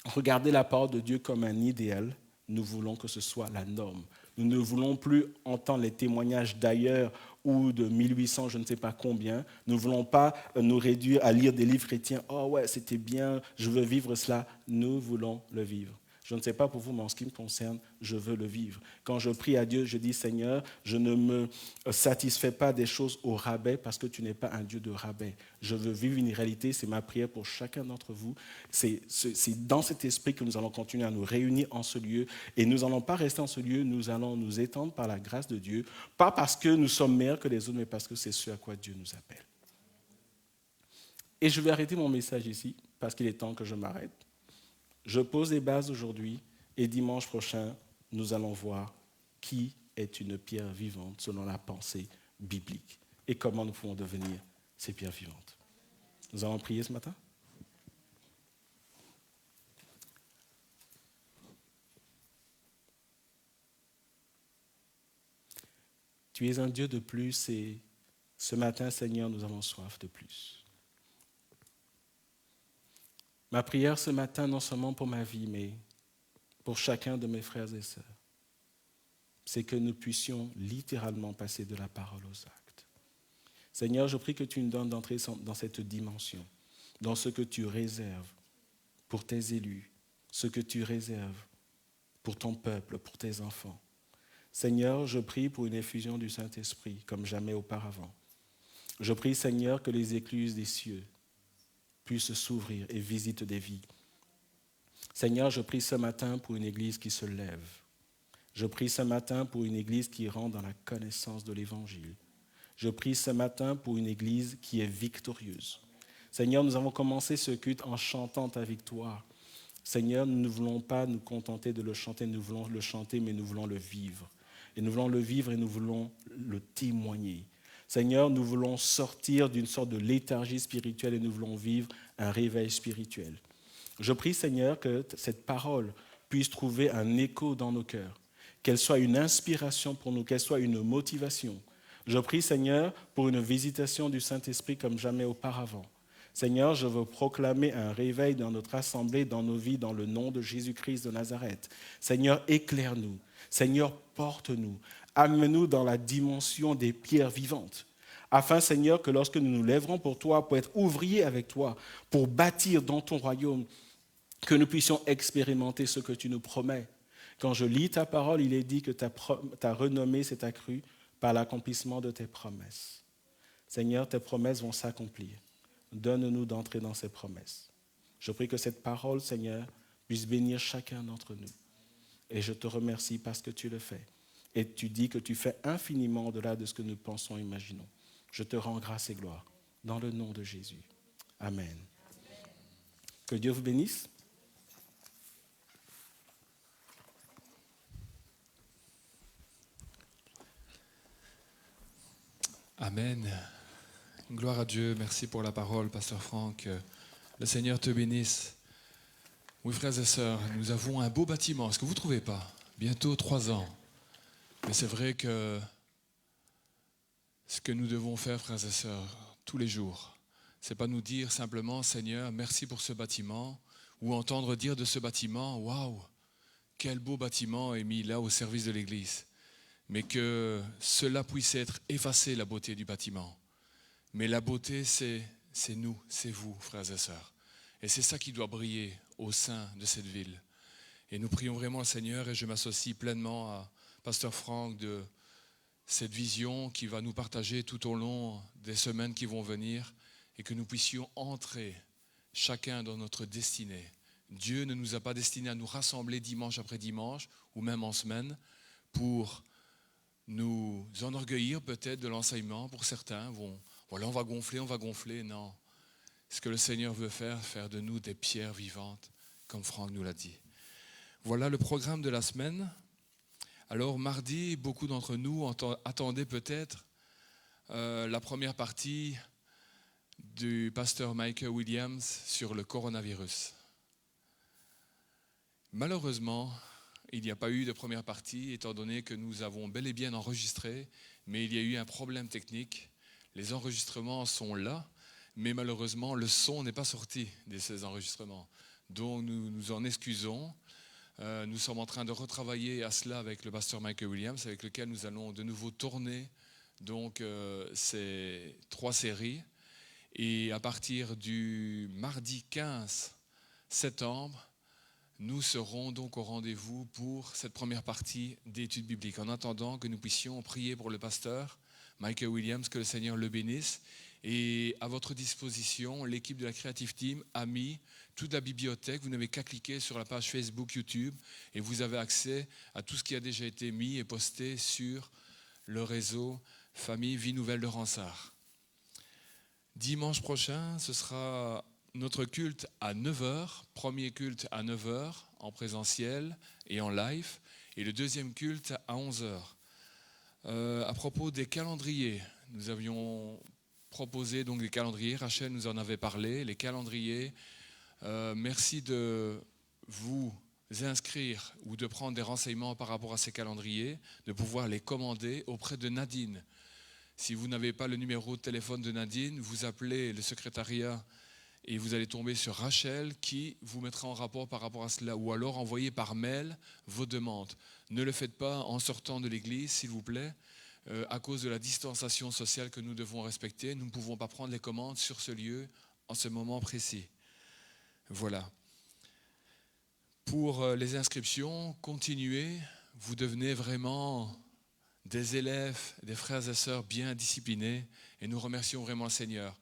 Speaker 4: regarder la parole de Dieu comme un idéal. Nous voulons que ce soit la norme. Nous ne voulons plus entendre les témoignages d'ailleurs ou de 1800, je ne sais pas combien. Nous ne voulons pas nous réduire à lire des livres chrétiens. « Oh ouais, c'était bien, je veux vivre cela. » Nous voulons le vivre. Je ne sais pas pour vous, mais en ce qui me concerne, je veux le vivre. Quand je prie à Dieu, je dis « Seigneur, je ne me satisfais pas des choses au rabais parce que tu n'es pas un Dieu de rabais. Je veux vivre une réalité, c'est ma prière pour chacun d'entre vous. C'est dans cet esprit que nous allons continuer à nous réunir en ce lieu. Et nous n'allons pas rester en ce lieu, nous allons nous étendre par la grâce de Dieu. Pas parce que nous sommes meilleurs que les autres, mais parce que c'est ce à quoi Dieu nous appelle. Et je vais arrêter mon message ici, parce qu'il est temps que je m'arrête. Je pose les bases aujourd'hui et dimanche prochain, nous allons voir qui est une pierre vivante selon la pensée biblique et comment nous pouvons devenir ces pierres vivantes. Nous allons prier ce matin. Tu es un Dieu de plus et ce matin, Seigneur, nous avons soif de plus. Ma prière ce matin, non seulement pour ma vie, mais pour chacun de mes frères et sœurs, c'est que nous puissions littéralement passer de la parole aux actes. Seigneur, je prie que tu nous donnes d'entrer dans cette dimension, dans ce que tu réserves pour tes élus, ce que tu réserves pour ton peuple, pour tes enfants. Seigneur, je prie pour une effusion du Saint-Esprit comme jamais auparavant. Je prie, Seigneur, que les écluses des cieux puissent s'ouvrir et visitent des vies. Seigneur, je prie ce matin pour une église qui se lève. Je prie ce matin pour une église qui rentre dans la connaissance de l'Évangile. Je prie ce matin pour une église qui est victorieuse. Seigneur, nous avons commencé ce culte en chantant ta victoire. Seigneur, nous ne voulons pas nous contenter de le chanter, nous voulons le chanter, mais nous voulons le vivre. Et nous voulons le vivre et nous voulons le témoigner. Seigneur, nous voulons sortir d'une sorte de léthargie spirituelle et nous voulons vivre un réveil spirituel. Je prie, Seigneur, que cette parole puisse trouver un écho dans nos cœurs, qu'elle soit une inspiration pour nous, qu'elle soit une motivation. Je prie, Seigneur, pour une visitation du Saint-Esprit comme jamais auparavant. Seigneur, je veux proclamer un réveil dans notre assemblée, dans nos vies, dans le nom de Jésus-Christ de Nazareth. Seigneur, éclaire-nous. Seigneur, porte-nous. Amène-nous dans la dimension des pierres vivantes. Afin, Seigneur, que lorsque nous nous lèverons pour toi, pour être ouvriers avec toi, pour bâtir dans ton royaume, que nous puissions expérimenter ce que tu nous promets. Quand je lis ta parole, il est dit que ta renommée s'est accrue par l'accomplissement de tes promesses. Seigneur, tes promesses vont s'accomplir. Donne-nous d'entrer dans ces promesses. Je prie que cette parole, Seigneur, puisse bénir chacun d'entre nous. Et je te remercie parce que tu le fais. Et tu dis que tu fais infiniment au-delà de ce que nous pensons et imaginons. Je te rends grâce et gloire dans le nom de Jésus. Amen. Que Dieu vous bénisse.
Speaker 1: Amen. Gloire à Dieu. Merci pour la parole, Pasteur Franck. Le Seigneur te bénisse. Oui, frères et sœurs, nous avons un beau bâtiment. Est-ce que vous ne trouvez pas? Bientôt 3 ans. Mais c'est vrai que ce que nous devons faire, frères et sœurs, tous les jours, ce n'est pas nous dire simplement, Seigneur, merci pour ce bâtiment, ou entendre dire de ce bâtiment, waouh, quel beau bâtiment est mis là au service de l'Église. Mais que cela puisse être effacé, la beauté du bâtiment. Mais la beauté, c'est nous, c'est vous, frères et sœurs. Et c'est ça qui doit briller au sein de cette ville. Et nous prions vraiment le Seigneur, et je m'associe pleinement à Pasteur Franck de cette vision qui va nous partager tout au long des semaines qui vont venir, et que nous puissions entrer chacun dans notre destinée. Dieu ne nous a pas destinés à nous rassembler dimanche après dimanche, ou même en semaine, pour nous enorgueillir peut-être de l'enseignement. Pour certains, voilà, on va gonfler. Non. Ce que le Seigneur veut faire de nous des pierres vivantes, comme Franck nous l'a dit. Voilà le programme de la semaine. Alors mardi, beaucoup d'entre nous attendaient peut-être la première partie du pasteur Michael Williams sur le coronavirus. Malheureusement, il n'y a pas eu de première partie, étant donné que nous avons bel et bien enregistré, mais il y a eu un problème technique. Les enregistrements sont là, mais malheureusement, le son n'est pas sorti de ces enregistrements. Donc nous nous en excusons. Nous sommes en train de retravailler à cela avec le pasteur Michael Williams, avec lequel nous allons de nouveau tourner donc, ces 3 séries. Et à partir du mardi 15 septembre, nous serons donc au rendez-vous pour cette première partie d'études bibliques. En attendant que nous puissions prier pour le pasteur Michael Williams, que le Seigneur le bénisse. Et à votre disposition, l'équipe de la Creative Team a mis toute la bibliothèque. Vous n'avez qu'à cliquer sur la page Facebook, YouTube, et vous avez accès à tout ce qui a déjà été mis et posté sur le réseau Famille Vie Nouvelle de Ransard. Dimanche prochain, ce sera notre culte à 9h, premier culte à 9h en présentiel et en live, et le deuxième culte à 11h. À propos des calendriers, nous avions proposé donc des calendriers, Rachel nous en avait parlé, les calendriers. Merci de vous inscrire ou de prendre des renseignements par rapport à ces calendriers, de pouvoir les commander auprès de Nadine. Si vous n'avez pas le numéro de téléphone de Nadine, vous appelez le secrétariat et vous allez tomber sur Rachel qui vous mettra en rapport par rapport à cela, ou alors envoyez par mail vos demandes. Ne le faites pas en sortant de l'église, s'il vous plaît, à cause de la distanciation sociale que nous devons respecter. Nous ne pouvons pas prendre les commandes sur ce lieu en ce moment précis. Voilà. Pour les inscriptions, continuez. Vous devenez vraiment des élèves, des frères et sœurs bien disciplinés, et nous remercions vraiment le Seigneur.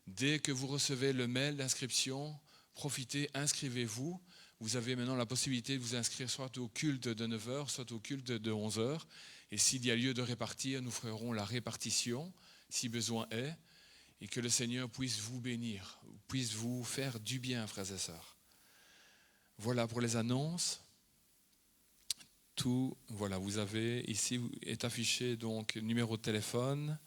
Speaker 1: Dès que vous recevez le mail d'inscription, profitez, inscrivez-vous. Vous avez maintenant la possibilité de vous inscrire soit au culte de 9h, soit au culte de 11h. Et s'il y a lieu de répartir, nous ferons la répartition, si besoin est, et que le Seigneur puisse vous bénir, puisse vous faire du bien, frères et sœurs. Voilà pour les annonces. Tout, voilà, vous avez, ici est affiché donc numéro de téléphone,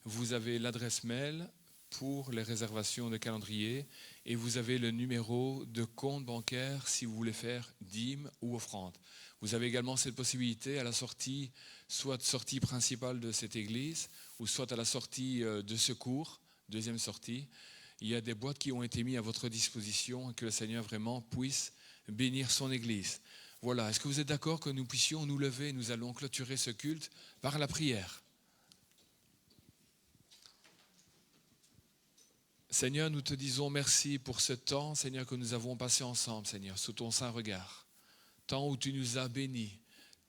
Speaker 1: vous avez l'adresse mail pour les réservations de calendrier et vous avez le numéro de compte bancaire si vous voulez faire dîme ou offrande. Vous avez également cette possibilité à la sortie, soit sortie principale de cette église ou soit à la sortie de secours, deuxième sortie. Il y a des boîtes qui ont été mises à votre disposition et que le Seigneur vraiment puisse bénir son église. Voilà, est-ce que vous êtes d'accord que nous puissions nous lever, nous allons clôturer ce culte par la prière. Seigneur, nous te disons merci pour ce temps, Seigneur, que nous avons passé ensemble, Seigneur, sous ton saint regard. Temps où tu nous as bénis,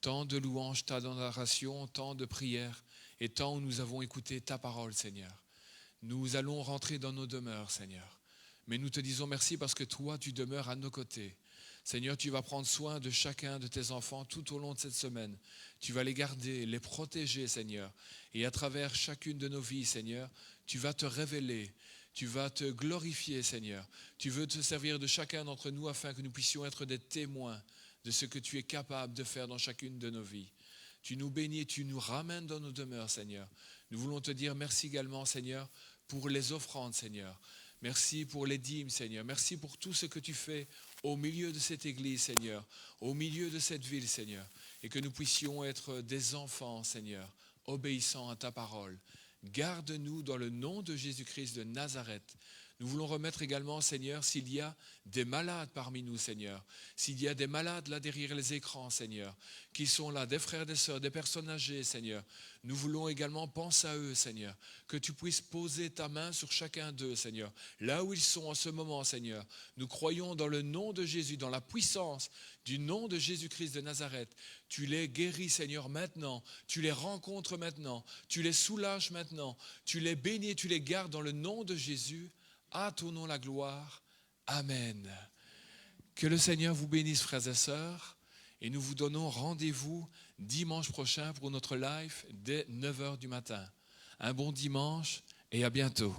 Speaker 1: tant de louanges, tant d'adoration, tant de prières, et tant où nous avons écouté ta parole, Seigneur. Nous allons rentrer dans nos demeures, Seigneur. Mais nous te disons merci parce que toi, tu demeures à nos côtés. Seigneur, tu vas prendre soin de chacun de tes enfants tout au long de cette semaine. Tu vas les garder, les protéger, Seigneur. Et à travers chacune de nos vies, Seigneur, tu vas te révéler, tu vas te glorifier, Seigneur. Tu veux te servir de chacun d'entre nous afin que nous puissions être des témoins de ce que tu es capable de faire dans chacune de nos vies. Tu nous bénis et tu nous ramènes dans nos demeures, Seigneur. Nous voulons te dire merci également, Seigneur, pour les offrandes, Seigneur. Merci pour les dîmes, Seigneur. Merci pour tout ce que tu fais au milieu de cette église, Seigneur, au milieu de cette ville, Seigneur, et que nous puissions être des enfants, Seigneur, obéissants à ta parole. Garde-nous dans le nom de Jésus-Christ de Nazareth. Nous voulons remettre également, Seigneur, s'il y a des malades parmi nous, Seigneur, s'il y a des malades là derrière les écrans, Seigneur, qui sont là, des frères, des sœurs, des personnes âgées, Seigneur, nous voulons également penser à eux, Seigneur, que tu puisses poser ta main sur chacun d'eux, Seigneur, là où ils sont en ce moment, Seigneur. Nous croyons dans le nom de Jésus, dans la puissance du nom de Jésus-Christ de Nazareth. Tu les guéris, Seigneur, maintenant. Tu les rencontres maintenant. Tu les soulages maintenant. Tu les bénis et tu les gardes dans le nom de Jésus. À ton nom la gloire. Amen. Que le Seigneur vous bénisse, frères et sœurs. Et nous vous donnons rendez-vous dimanche prochain pour notre live dès 9h du matin. Un bon dimanche et à bientôt.